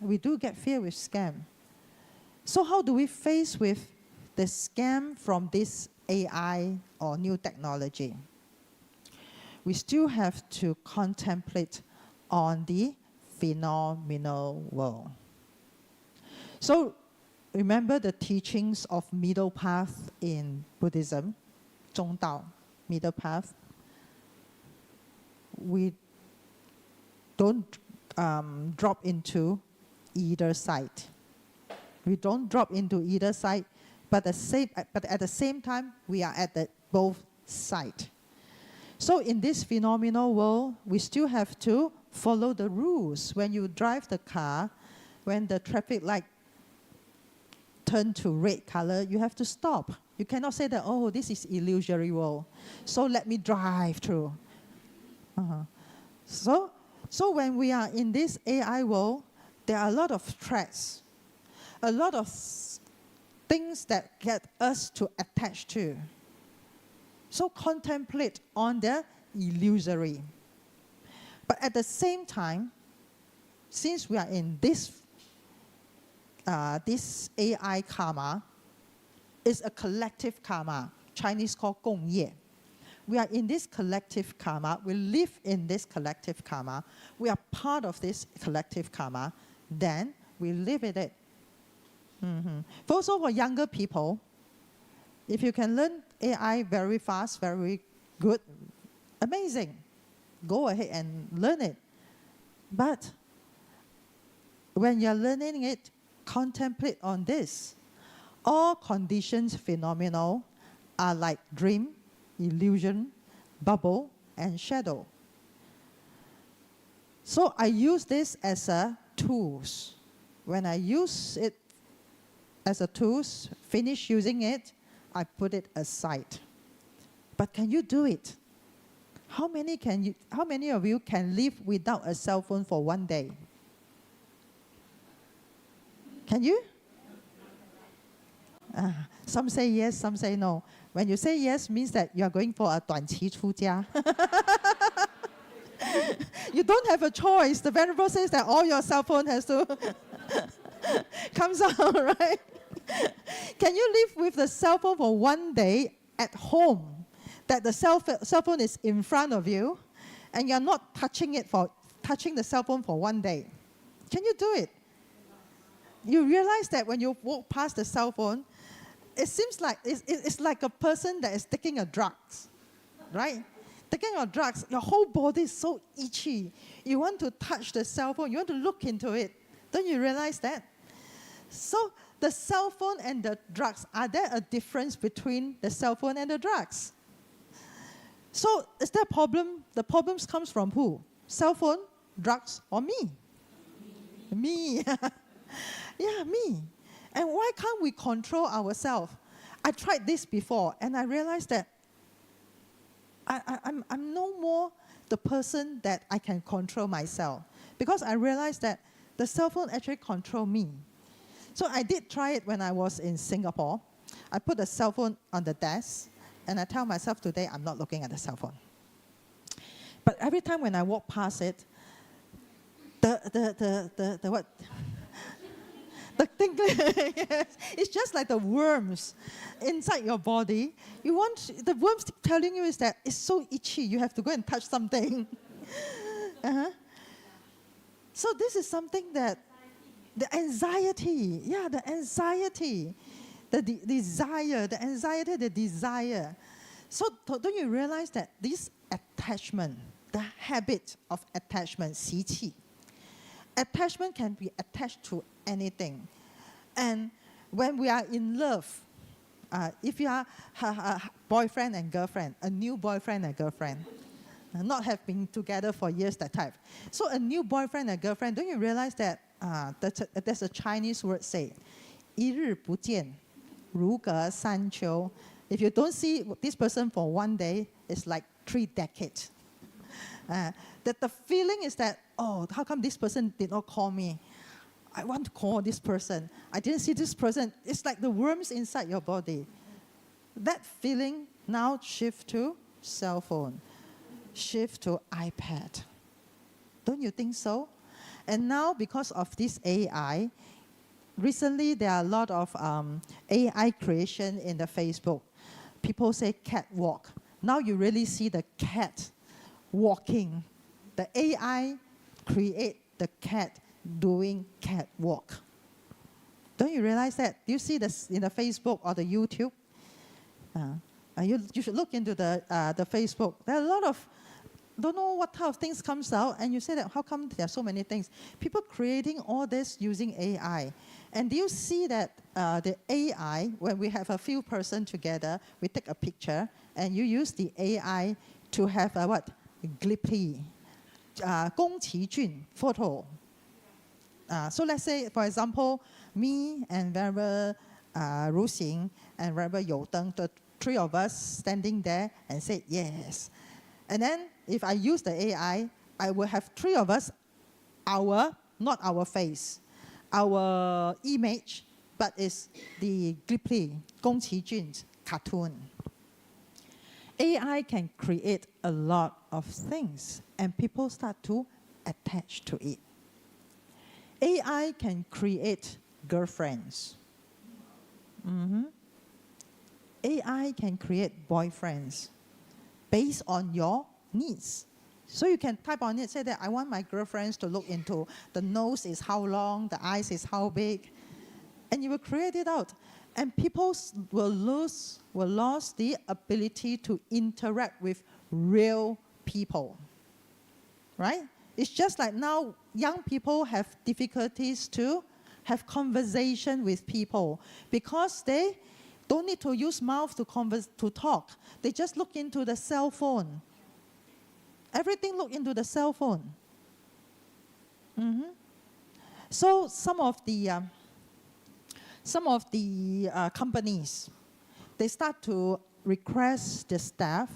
We do get fear with scam. So how do we face with the scam from this AI or new technology? We still have to contemplate on the phenomenal world. So remember the teachings of middle path in Buddhism, 中道, middle path. We don't drop into either side. We don't drop into either side, but at the same time, we are at both sides. So in this phenomenal world, we still have to follow the rules. When you drive the car, when the traffic light turn to red color, you have to stop. You cannot say that, oh, this is illusory world, so let me drive through. So when we are in this AI world, there are a lot of threats, a lot of things that get us to attach to. So contemplate on the illusory. But at the same time, since we are in this AI karma, is a collective karma, Chinese called 共业. We are in this collective karma. We live in this collective karma. We are part of this collective karma. Then we live with it. Also for younger people, if you can learn AI very fast, very good, amazing. Go ahead and learn it. But when you're learning it, contemplate on this. All conditions phenomenal are like dream, illusion, bubble, and shadow. So I use this as a tools. When I use it as a tools, finish using it, I put it aside. But can you do it? How many of you can live without a cell phone for one day? Can you? Some say yes, some say no. When you say yes, means that you are going for a 短期出家. You don't have a choice. The Venerable says that all your cell phone has to comes out, right? Can you live with the cell phone for one day at home? That the cell phone is in front of you, and you're not touching the cell phone for one day. Can you do it? You realize that when you walk past the cell phone, it seems like it's like a person that is taking a drugs, right? Taking a drugs, your whole body is so itchy. You want to touch the cell phone. You want to look into it. Don't you realize that? So the cell phone and the drugs, are there a difference between the cell phone and the drugs? So is there a problem? The problems comes from who? Cell phone, drugs, or me? Me. Yeah, me. And why can't we control ourselves? I tried this before, and I realized that I'm no more the person that I can control myself, because I realized that the cell phone actually controls me. So I did try it when I was in Singapore. I put the cell phone on the desk, and I tell myself today I'm not looking at the cell phone. But every time when I walk past it, the what? The thing, yes, it's just like the worms inside your body. The worms telling you is that it's so itchy, you have to go and touch something. So this is something that, the anxiety, the desire, the anxiety, the desire. So don't you realize that this attachment, the habit of attachment, 习气, attachment can be attached to anything. And when we are in love, if you are a boyfriend and girlfriend, a new boyfriend and girlfriend, not have been together for years, that type. So a new boyfriend and girlfriend, don't you realize that there's a Chinese word say, 一日不见，如隔三秋. If you don't see this person for one day, it's like 3 decades. That the feeling is that, oh, how come this person did not call me? I want to call this person. I didn't see this person. It's like the worms inside your body. That feeling now shift to cell phone, shift to iPad. Don't you think so? And now because of this AI, recently there are a lot of AI creation in the Facebook. People say catwalk. Now you really see the cat walking. The AI create the cat doing catwalk. Don't you realize that? Do you see this in the Facebook or the YouTube? You should look into the Facebook. There are a lot of, don't know what type of things comes out, and you say that how come there are so many things? People creating all this using AI. And do you see that the AI, when we have a few person together, we take a picture, and you use the AI to have a what? Glippy, 宫崎骏 photo. So let's say, for example, me and Venerable Ru Xing and Venerable You Deng, the 3 of us standing there and say yes. And then if I use the AI, I will have 3 of us, our not our face, our image, but it's the Ghibli, Gong Qi-jun's cartoon. AI can create a lot of things, and people start to attach to it. AI can create girlfriends. AI can create boyfriends based on your needs. So you can type on it, say that I want my girlfriends to look into the nose is how long, the eyes is how big, and you will create it out. And people will lose the ability to interact with real people, right? It's just like now young people have difficulties to have conversation with people because they don't need to use mouth to talk. They just look into the cell phone. Everything look into the cell phone. So some of the companies, they start to request the staff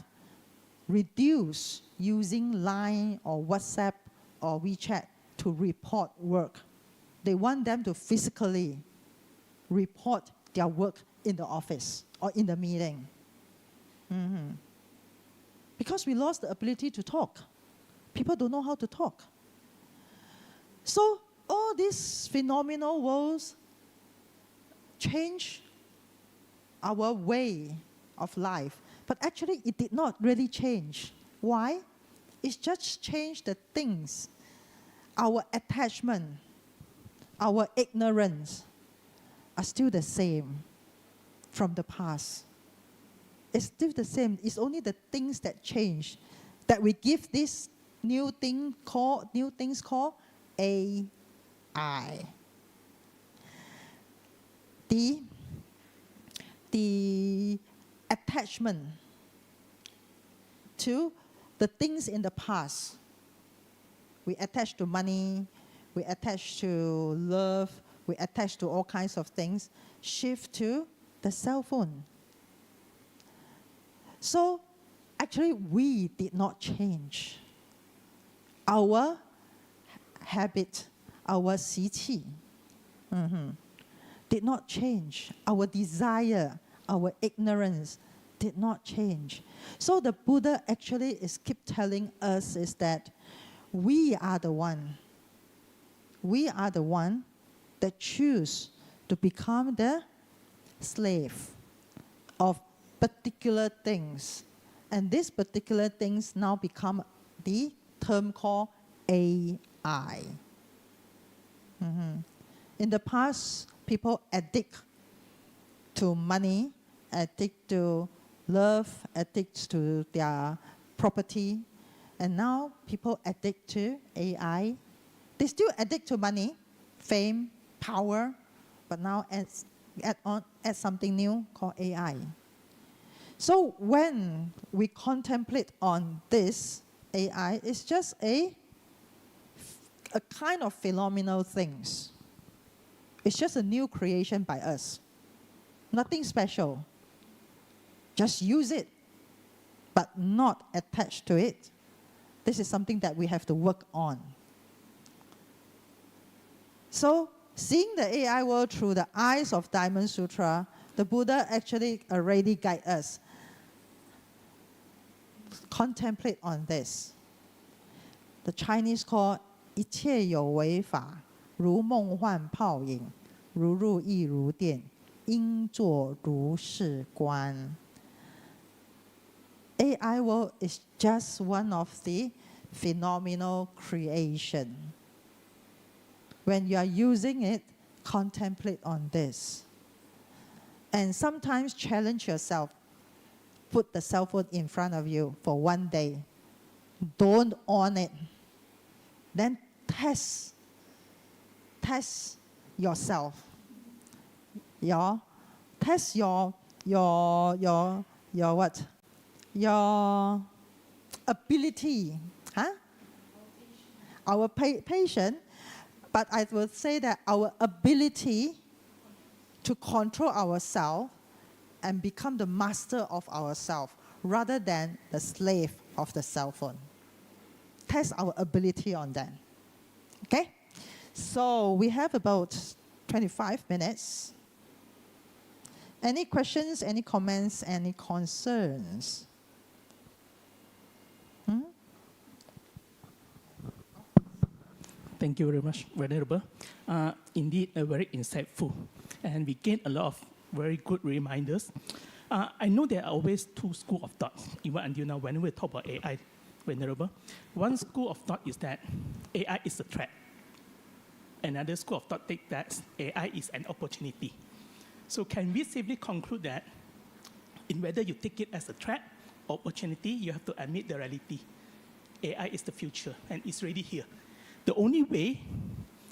reduce using Line or WhatsApp or WeChat to report work. They want them to physically report their work in the office or in the meeting. Because we lost the ability to talk. People don't know how to talk. So all these phenomenal worlds change our way of life. But actually, it did not really change. Why? It's just changed the things. Our attachment, our ignorance are still the same from the past. It's still the same. It's only the things that change that we give this new things called AI. The attachment to the things in the past. We attach to money, we attach to love, we attach to all kinds of things, shift to the cell phone. So actually we did not change. Our habit, our 习气, did not change. Our desire, our ignorance did not change. So the Buddha actually keep telling us is that we are the one that choose to become the slave of particular things. And these particular things now become the term called AI. In the past, people addict to money, addict to love, addict to their property. And now people addict to AI. They still addict to money, fame, power, but now add something new called AI. So when we contemplate on this AI, it's just a kind of phenomenal things. It's just a new creation by us. Nothing special. Just use it, but not attached to it. This is something that we have to work on. So, seeing the AI world through the eyes of Diamond Sutra, the Buddha actually already guides us. Contemplate on this. The Chinese call 一切有为法，如梦幻泡影，如入亦如电，应作如是观。AI world is just one of the phenomenal creation. When you are using it, contemplate on this. And sometimes challenge yourself. Put the cell phone in front of you for one day. Don't on it. Then test yourself. Test your what? Your ability. Our patience. But I would say that our ability to control ourselves and become the master of ourselves rather than the slave of the cell phone. Test our ability on that. Okay? So we have about 25 minutes. Any questions, any comments, any concerns? Thank you very much, Venerable. Indeed, very insightful. And we gained a lot of very good reminders. I know there are always two schools of thought, even until now, when we talk about AI, Venerable. One school of thought is that AI is a threat. Another school of thought takes that AI is an opportunity. So can we safely conclude that in whether you take it as a threat or opportunity, you have to admit the reality. AI is the future, and it's already here. The only way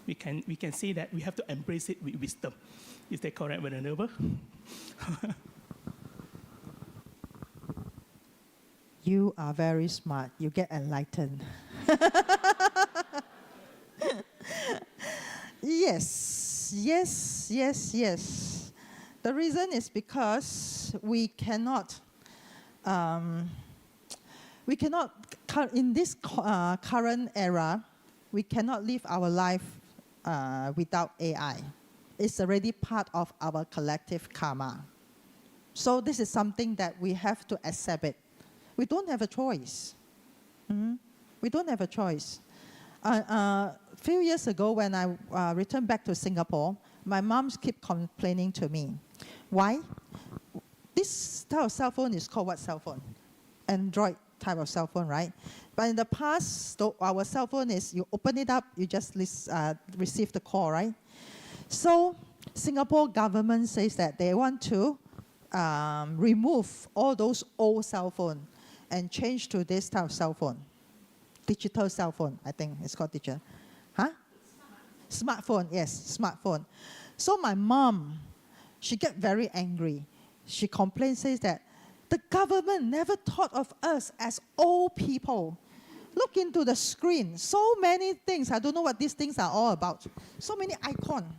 we can say that we have to embrace it with wisdom. Is that correct, Venerable? You are very smart. You get enlightened. Yes. The reason is because we cannot, in this current era, we cannot live our life without AI. It's already part of our collective karma. So this is something that we have to accept it. We don't have a choice. We don't have a choice. A few years ago, when I returned back to Singapore, my mom kept complaining to me. Why? This type of cell phone is called what cell phone? Android type of cell phone, right? But in the past, our cell phone is, you open it up, you just receive the call, right? So Singapore government says that they want to remove all those old cell phones and change to this type of cell phone. Digital cell phone, I think it's called digital. Huh? Smartphone, yes, smartphone. So my mom, she get very angry. She complains, says that the government never thought of us as old people. Look into the screen. So many things. I don't know what these things are all about. So many icons.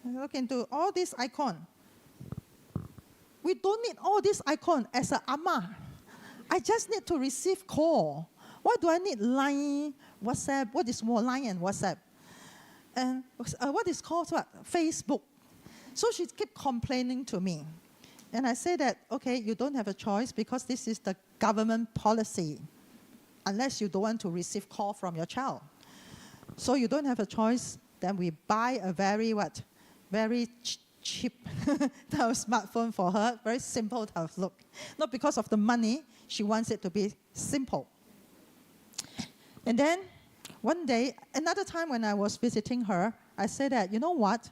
Look into all these icons. We don't need all these icons as an amma. I just need to receive call. Why do I need Line, WhatsApp? What is more, Line and WhatsApp? And what is called what? Facebook. So she kept complaining to me. And I say that, okay, you don't have a choice because this is the government policy, unless you don't want to receive call from your child. So you don't have a choice. Then we buy a very cheap type of smartphone for her, very simple type of look. Not because of the money, she wants it to be simple. And then one day, another time when I was visiting her, I said that, you know what?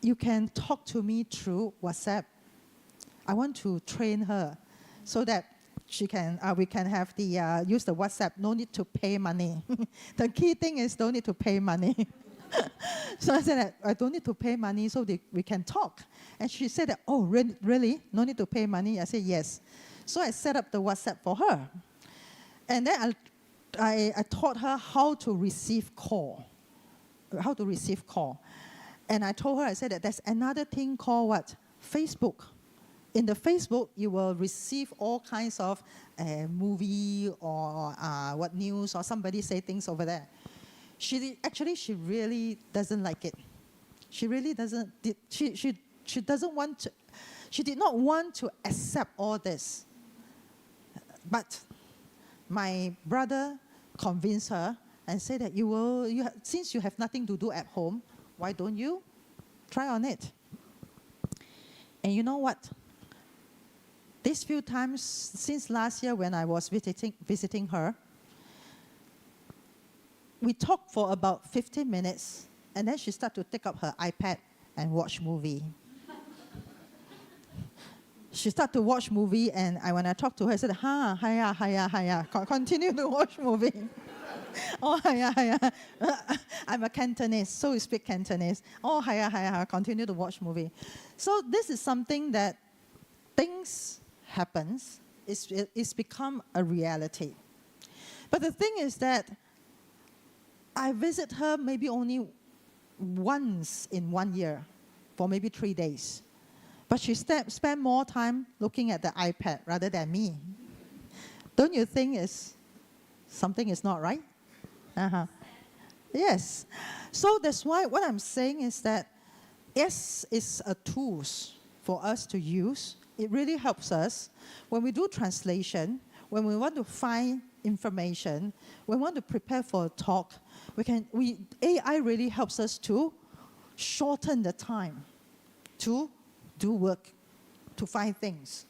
You can talk to me through WhatsApp. I want to train her so that she can, we can have the, use the WhatsApp, no need to pay money. The key thing is don't need to pay money. So I said that I don't need to pay money so we can talk. And she said that, oh, really? No need to pay money? I said, yes. So I set up the WhatsApp for her. And then I taught her how to receive call. How to receive call. And I told her, I said that there's another thing called what? Facebook. In the Facebook, you will receive all kinds of movie or what news or somebody say things over there. She really doesn't like it. She really doesn't. She doesn't want to. She did not want to accept all this. But my brother convinced her and said that since you have nothing to do at home, why don't you try on it? And you know what? These few times since last year when I was visiting her, we talked for about 15 minutes, and then she started to take up her iPad and watch movie. She started to watch movie, and when I talked to her, I said, hiya, continue to watch movie. Oh, hiya. I'm a Cantonese, so we speak Cantonese. Oh, hiya, continue to watch movie. So this is something that things happens, it's become a reality. But the thing is that I visit her maybe only once in 1 year for maybe 3 days. But she spent more time looking at the iPad rather than me. Don't you think something is not right? Yes. So that's why what I'm saying is that yes, it's a tool for us to use. It really helps us when we do translation, when we want to find information, when we want to prepare for a talk. AI really helps us to shorten the time to do work, to find things.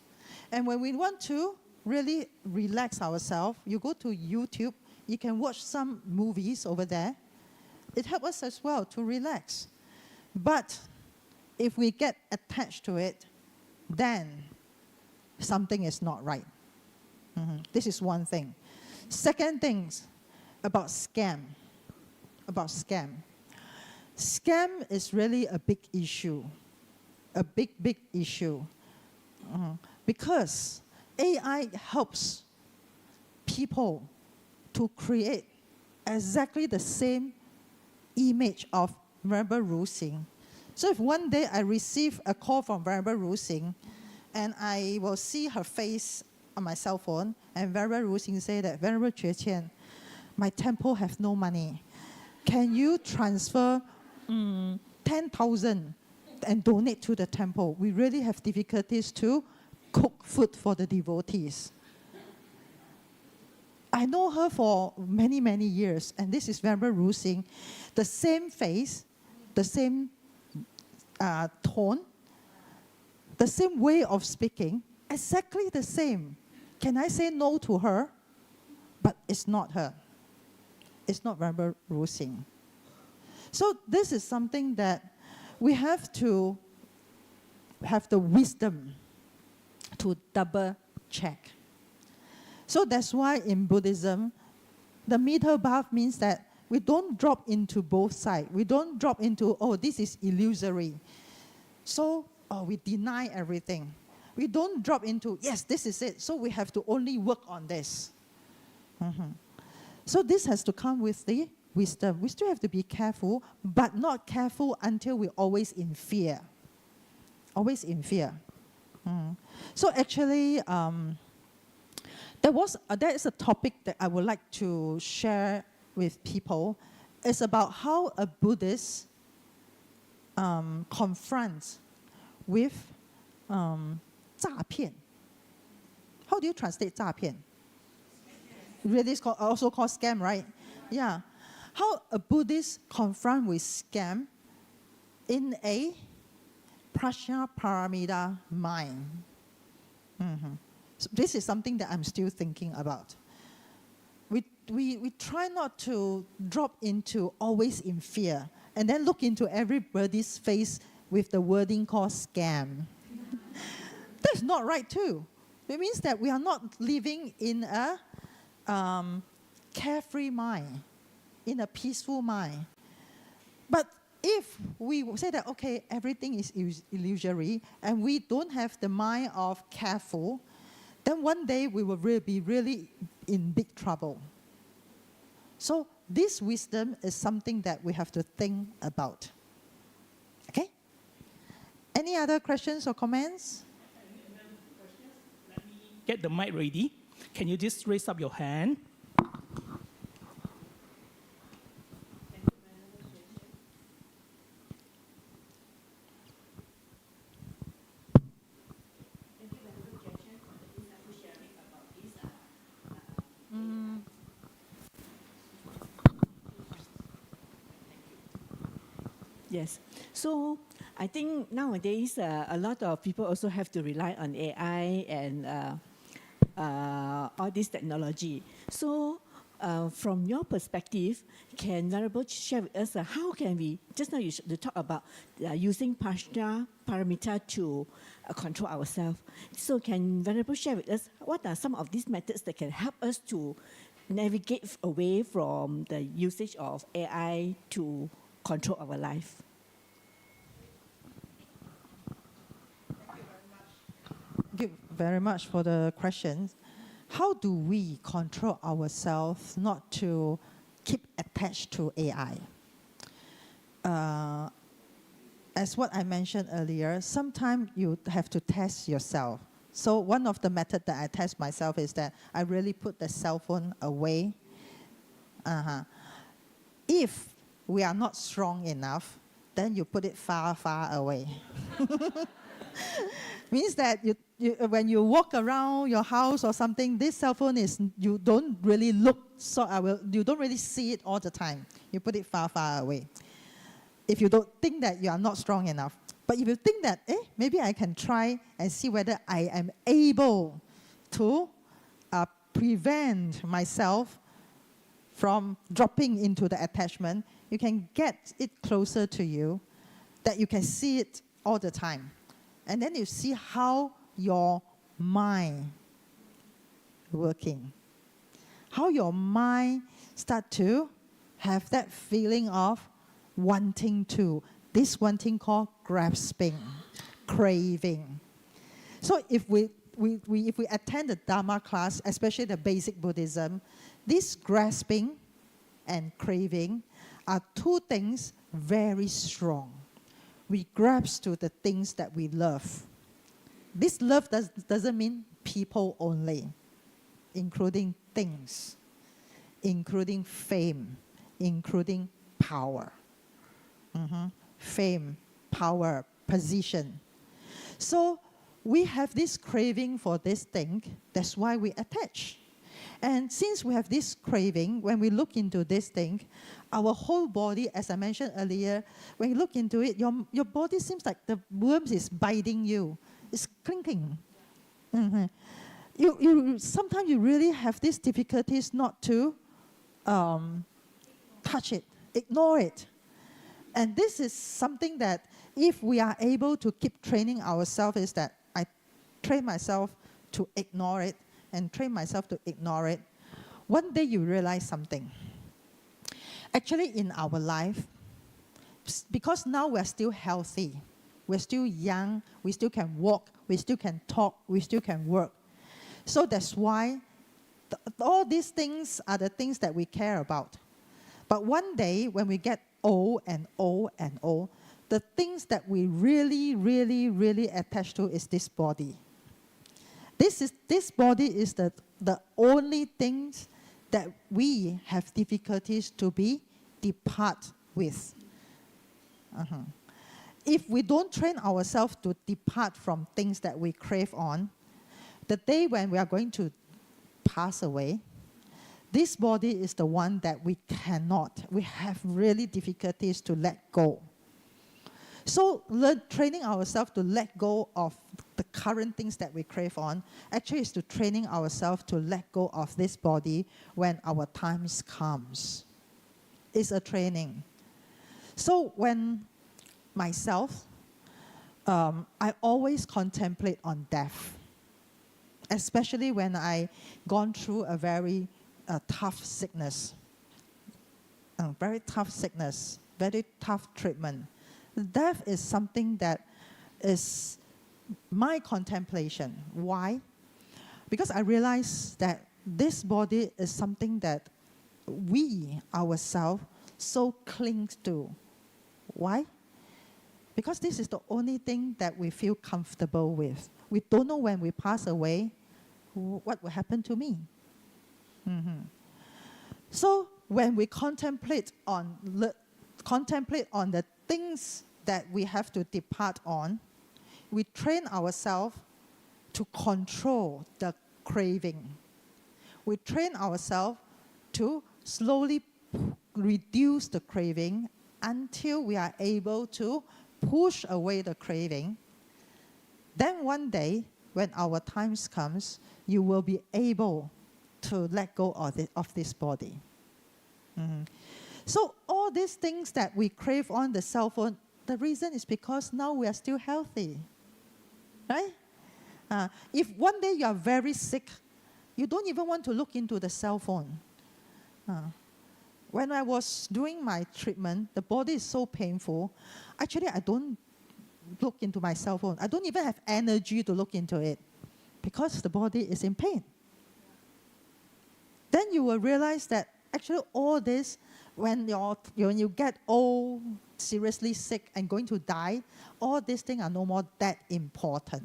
And when we want to really relax ourselves, you go to YouTube, you can watch some movies over there. It helps us as well to relax. But if we get attached to it, then something is not right. This is one thing. Second thing, about scam. Scam is really a big issue. A big, big issue. Because AI helps people to create exactly the same image of Venerable Ru Xing. So if one day I receive a call from Venerable Ru Xing, and I will see her face on my cell phone, and Venerable Ru Xing say that, Venerable觉谦, my temple have no money. Can you transfer 10,000 and donate to the temple? We really have difficulties to cook food for the devotees. I know her for many, many years, and this is Venerable Ru Xing. The same face, the same tone, the same way of speaking, exactly the same. Can I say no to her? But it's not her. It's not Venerable Ru Xing. So this is something that we have to have the wisdom to double check. So that's why in Buddhism, the middle path means that we don't drop into both sides. We don't drop into, oh, this is illusory. So we deny everything. We don't drop into, yes, this is it. So we have to only work on this. So this has to come with the wisdom. We still have to be careful, but not careful until we're always in fear. Always in fear. So actually, there is a topic that I would like to share with people. It's about how a Buddhist confronts with 诈骗. How do you translate 诈骗? Really, it's also called scam, right? Yeah. How a Buddhist confront with scam in a Prajnaparamita mind. So this is something that I'm still thinking about. We try not to drop into always in fear and then look into everybody's face with the wording called scam. That's not right too. It means that we are not living in a carefree mind, in a peaceful mind. But if we say that, okay, everything is illusory and we don't have the mind of careful, then one day we will be really in big trouble. So this wisdom is something that we have to think about. Okay? Any other questions or comments? Let me get the mic ready. Can you just raise up your hand? Yes. So I think nowadays a lot of people also have to rely on AI and all this technology. So from your perspective, can Venerable share with us how can we, just now you talk about using Prajnaparamita to control ourselves. So can Venerable share with us what are some of these methods that can help us to navigate away from the usage of AI to control our life? Thank you very much for the question. How do we control ourselves not to keep attached to AI? As what I mentioned earlier, sometimes you have to test yourself. So one of the methods that I test myself is that I really put the cell phone away. If we are not strong enough, then you put it far, far away. Means that when you walk around your house or something, this cell phone you don't really you don't really see it all the time. You put it far, far away. If you don't think that you are not strong enough. But if you think that, maybe I can try and see whether I am able to prevent myself from dropping into the attachment, you can get it closer to you, that you can see it all the time. And then you see how your mind working. How your mind start to have that feeling of wanting to. This one thing called grasping, craving. So if we attend the Dharma class, especially the basic Buddhism, this grasping and craving are two things very strong. We grasp to the things that we love. This love doesn't mean people only, including things, including fame, including power. Fame, power, position. So we have this craving for this thing. That's why we attach. And since we have this craving, when we look into this thing, our whole body, as I mentioned earlier, when you look into it, your body seems like the worms is biting you. It's clinking. Sometimes you really have these difficulties not to touch it, ignore it. And this is something that if we are able to keep training ourselves, is that I train myself to ignore it and train myself to ignore it. One day you realize something. Actually, in our life, because now we're still healthy, we're still young, we still can walk, we still can talk, we still can work. So that's why all these things are the things that we care about. But one day, when we get old and old and old, the things that we really, really, really attach to is this body. This body is the only things that we have difficulties to depart with. If we don't train ourselves to depart from things that we crave on, the day when we are going to pass away, this body is the one that we have really difficulties to let go. So training ourselves to let go of the current things that we crave on actually is to training ourselves to let go of this body when our times comes. It's a training. So when myself, I always contemplate on death, especially when I gone through a very tough sickness, very tough treatment. Death is something that is my contemplation. Why? Because I realize that this body is something that we ourselves so cling to. Why? Because this is the only thing that we feel comfortable with. We don't know when we pass away what will happen to me. So when we contemplate on the things that we have to depart on, we train ourselves to control the craving. We train ourselves to slowly reduce the craving until we are able to push away the craving. Then one day, when our times comes, you will be able to let go of this body. So all these things that we crave on the cell phone, the reason is because now we are still healthy, right? If one day you are very sick, you don't even want to look into the cell phone. When I was doing my treatment, the body is so painful. Actually, I don't look into my cell phone. I don't even have energy to look into it because the body is in pain. Then you will realize that actually all this, when you get old, seriously sick and going to die, all these things are no more that important.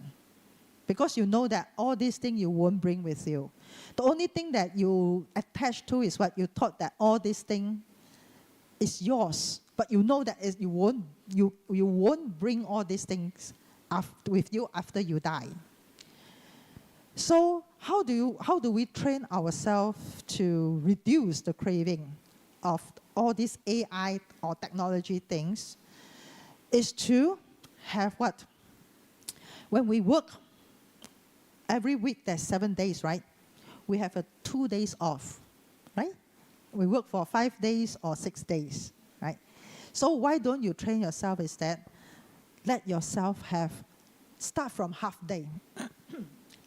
Because you know that all these things you won't bring with you. The only thing that you attach to is what you thought that all these things it's yours, but you know that you won't bring all these things with you after you die. So how do we train ourselves to reduce the craving of all these AI or technology things? Is to have what? When we work, every week there's 7 days, right? We have 2 days off, right? We work for 5 days or 6 days, right? So why don't you train yourself instead? Let yourself start from half day.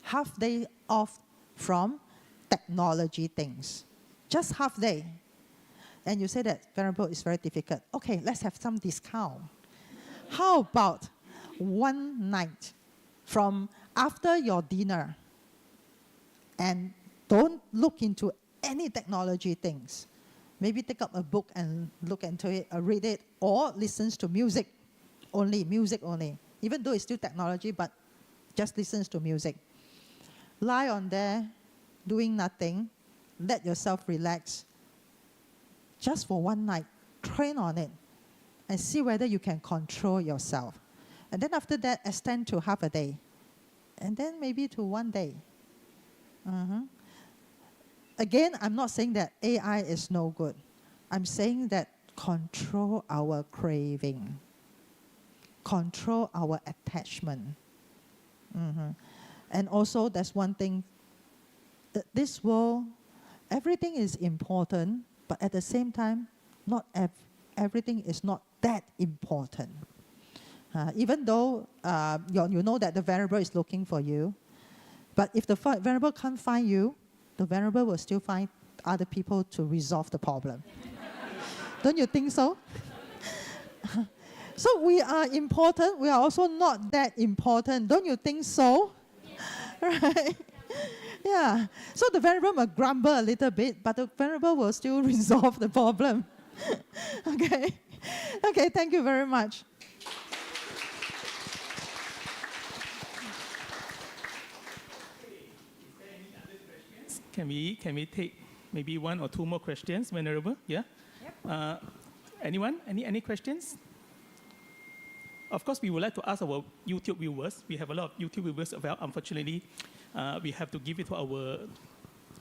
Half day off from technology things. Just half day. And you say that, Venerable, is very difficult. Okay, let's have some discount. How about one night from after your dinner, and don't look into any technology things. Maybe take up a book and look into it, or read it, or listens to music only. Even though it's still technology, but just listens to music. Lie on there, doing nothing. Let yourself relax. Just for one night, train on it, and see whether you can control yourself. And then after that, extend to half a day. And then maybe to 1 day. Again, I'm not saying that AI is no good. I'm saying that control our craving. Control our attachment. And also, that's one thing. This world, everything is important, but at the same time, not everything is not that important. Even though you know that the Venerable is looking for you, but if the Venerable can't find you, the Venerable will still find other people to resolve the problem. Don't you think so? So we are important. We are also not that important. Don't you think so? Right? Yeah. So the Venerable will grumble a little bit, but the Venerable will still resolve the problem. Okay. Okay, thank you very much. Can we take maybe 1 or 2 more questions, Venerable? Yeah? Yep. Anyone? Any questions? Of course, we would like to ask our YouTube viewers. We have a lot of YouTube viewers as well. Unfortunately, we have to give it to our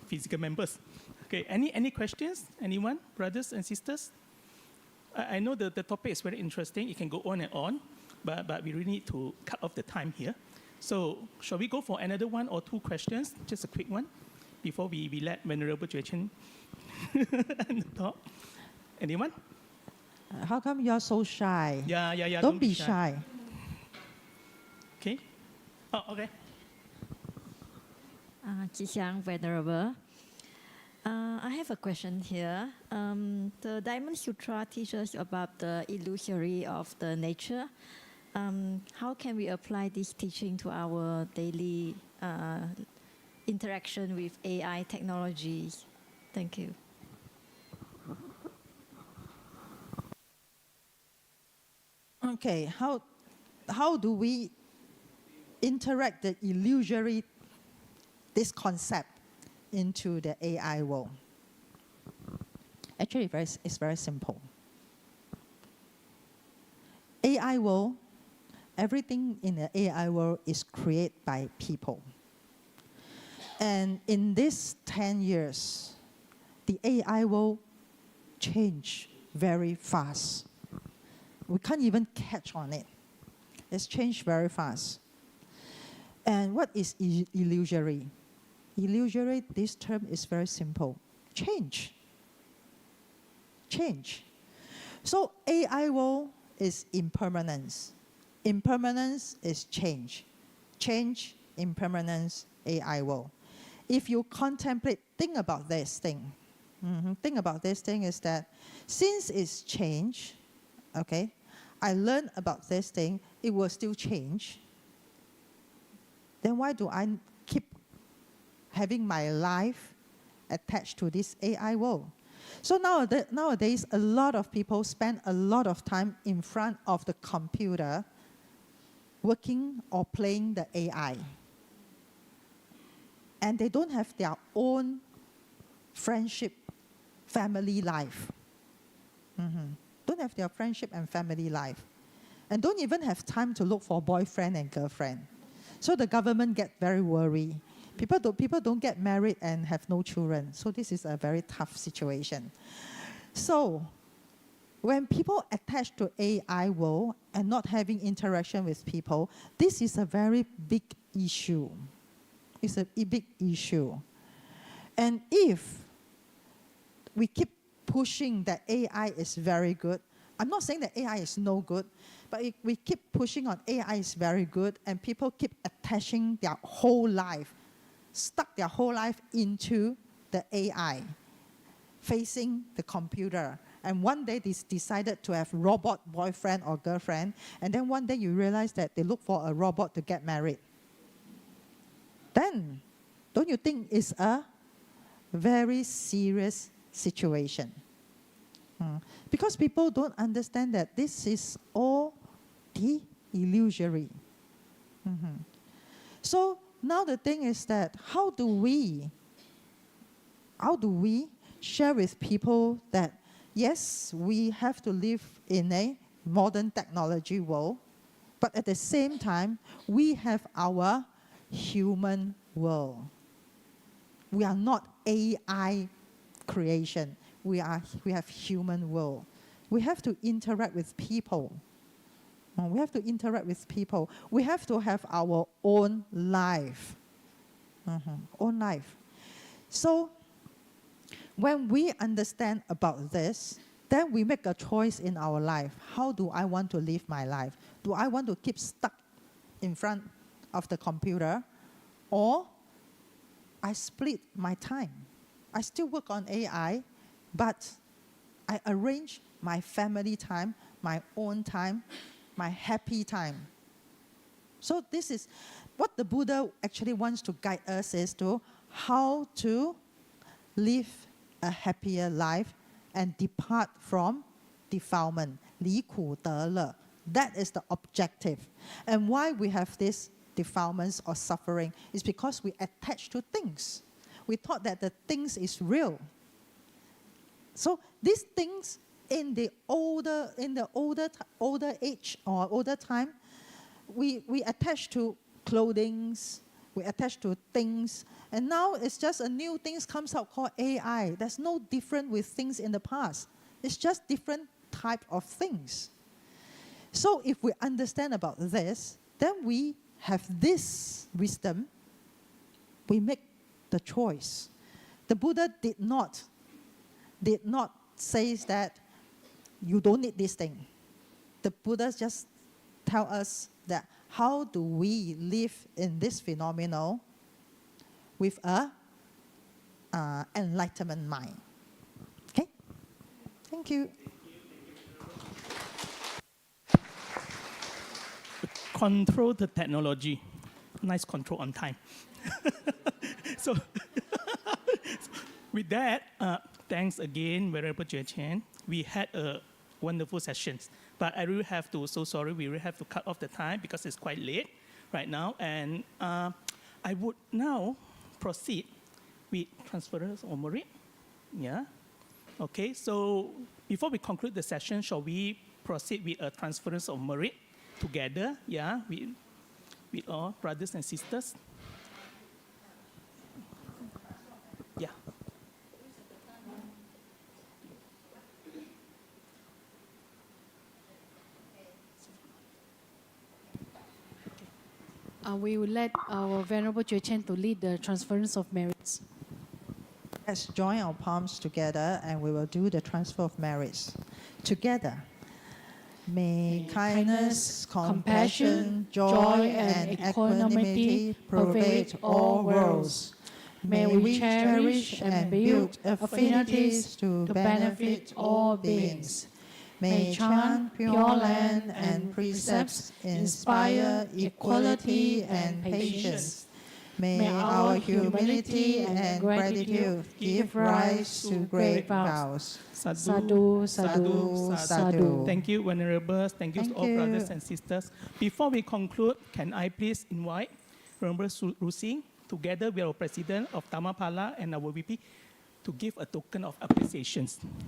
physical members. Okay, any questions? Anyone? Brothers and sisters? I know the topic is very interesting. It can go on and on, but we really need to cut off the time here. So shall we go for another 1 or 2 questions? Just a quick one before we let Venerable觉谦talk. Anyone? How come you're so shy? Yeah. Don't be shy. Okay. Oh, okay.吉祥, Venerable. I have a question here. The Diamond Sutra teaches about the illusory of the nature. How can we apply this teaching to our daily interaction with AI technologies? Thank you. Okay, how do we interact the illusory, this concept, into the AI world? Actually, it's very simple. AI world, everything in the AI world is created by people. And in these 10 years, the AI world changed very fast. We can't even catch on it. It's changed very fast. And what is illusory? Illusory, this term is very simple. Change. So AI world is impermanence. Impermanence is change. Change, impermanence, AI world. If you contemplate, think about this thing. Think about this thing is that since it's change, okay, I learned about this thing, it will still change. Then why do I keep having my life attached to this AI world? So nowadays, a lot of people spend a lot of time in front of the computer working or playing the AI. And they don't have their own friendship, family life. Don't have their friendship and family life. And don't even have time to look for boyfriend and girlfriend. So the government get very worried. People don't get married and have no children. So this is a very tough situation. So when people attach to AI world and not having interaction with people, this is a very big issue. It's a big issue. And if we keep pushing that AI is very good, I'm not saying that AI is no good, but if we keep pushing on AI is very good and people keep attaching their whole life, stuck their whole life into the AI, facing the computer. And one day they decided to have robot boyfriend or girlfriend, and then one day you realize that they look for a robot to get married. Then, don't you think it's a very serious situation? Because people don't understand that this is all the illusory. So now the thing is that how do we share with people that yes, we have to live in a modern technology world, but at the same time, we have our human world. We are not AI creation. We have human world. We have to interact with people. We have to interact with people. We have to have our own life. Own life. So when we understand about this, then we make a choice in our life. How do I want to live my life? Do I want to keep stuck in front of the computer, or I split my time? I still work on AI, but I arrange my family time, my own time, my happy time. So this is what the Buddha actually wants to guide us, is to how to live a happier life and depart from defilement. 离苦得乐. That is the objective. And why we have this defilements or suffering is because we attach to things. We thought that the things is real. So these things in the older age or older time, we attach to clothings, we attach to things, and now it's just a new thing comes out called AI. There's no different with things in the past. It's just different type of things. So if we understand about this, then we have this wisdom, we make the choice. The Buddha did not say that you don't need this thing. The Buddha just tell us that how do we live in this phenomenon with a enlightenment mind. Okay? Thank you. Control the technology. Nice control on time. So with that, thanks again, Venerable觉谦. We had a wonderful session, but I really have to, so sorry, we really have to cut off the time because it's quite late right now. And I would now proceed with transference of merit. Yeah. Okay, so before we conclude the session, shall we proceed with a transference of merit together? Yeah, with all brothers and sisters. Yeah. We will let our Venerable觉谦to lead the transference of merits. Let's join our palms together and we will do the transfer of merits together. May kindness, compassion, joy, and equanimity pervade all worlds. May we cherish and build affinities to benefit all beings. May chant, pure land, and precepts inspire equality and patience. May our humility and gratitude give rise to great vows. Sadhu, sadhu, sadhu. Thank you, Venerables. Thank you to all brothers and sisters. Before we conclude, can I please invite Venerable Rusing, together with our President of Dharmapala and our VP, to give a token of appreciation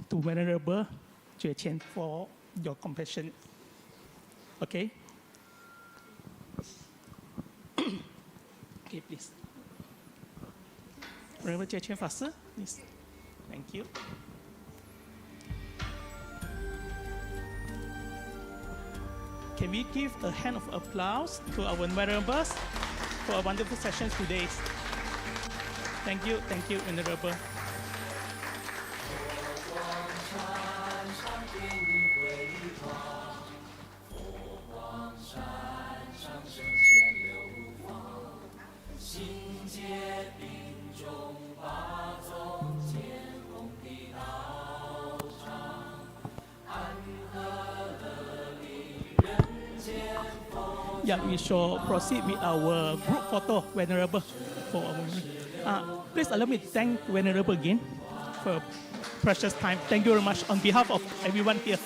to Venerable 觉谦 for your compassion. Okay. Okay, please. Venerable 觉谦法师 please. Thank you. Can we give a hand of applause to our venerables for a wonderful session today? Thank you, venerable. Yeah, we shall proceed with our group photo, Venerable. Please allow me to thank Venerable again for precious time. Thank you very much on behalf of everyone here.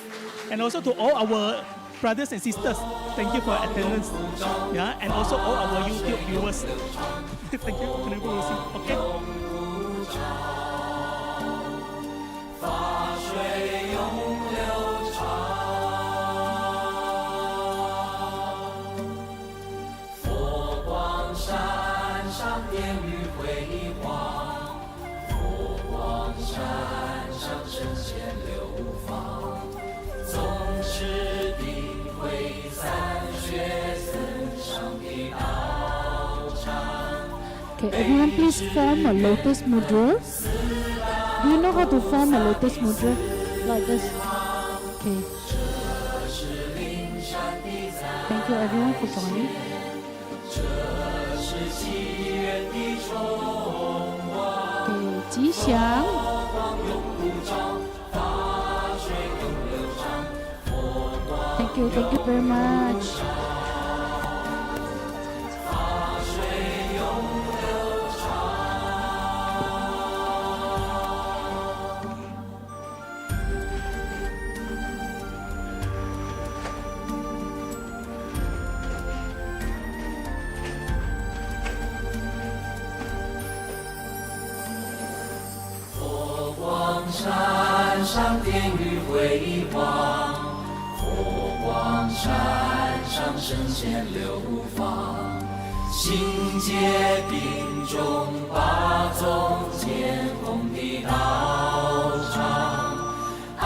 And also to all our brothers and sisters, thank you for attendance. Yeah, and also all our YouTube viewers. Thank you, Venerable Lucy. Okay. 总是定会散学僧上的道场。 Okay, everyone please form a lotus mudra. Do you know how to form a lotus mudra? Like this. Okay. Thank you everyone for joining. 这是祈愿的重光。 Okay, 吉祥。 光永不照，法水永流长。佛光 Thank you very much. 法水永流长。佛光山上殿宇辉煌，佛光山上圣贤流芳，行解并重八宗见红的道场，安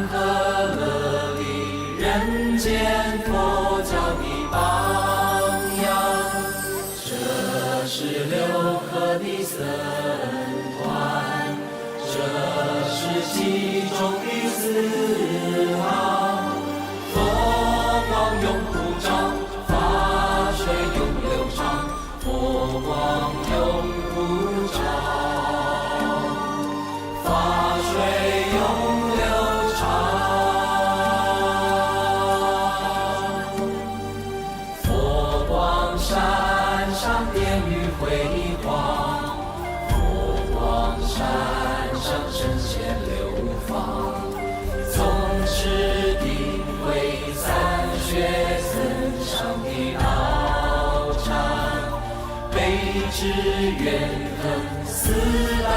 和乐利人间佛教的榜样，这是六合的僧团，这是其中的四行，佛光永不照，法水永流长，佛光永不照，法水永流长。佛光山上殿宇辉煌，佛光山上圣贤流芳，总是定会散学僧上的道场，悲智愿恒四大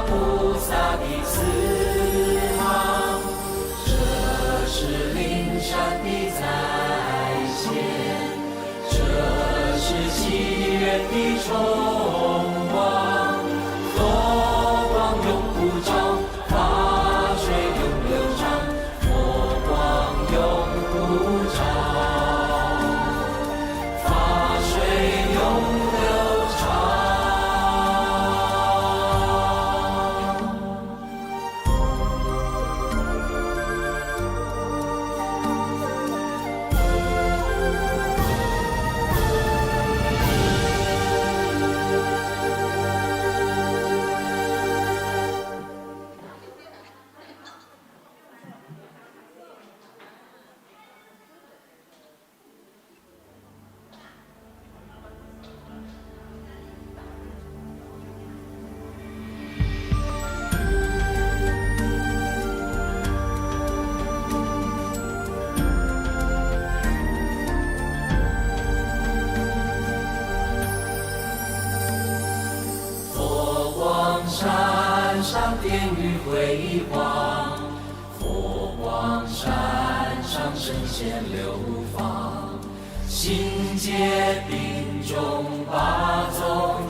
菩萨的慈航，这是灵山的再现，这是祈愿的重光，佛光永不照，法水永流长，佛光永不照，法水永流长。佛光山上殿宇辉煌，佛光光山上圣贤流芳，心结并中八宗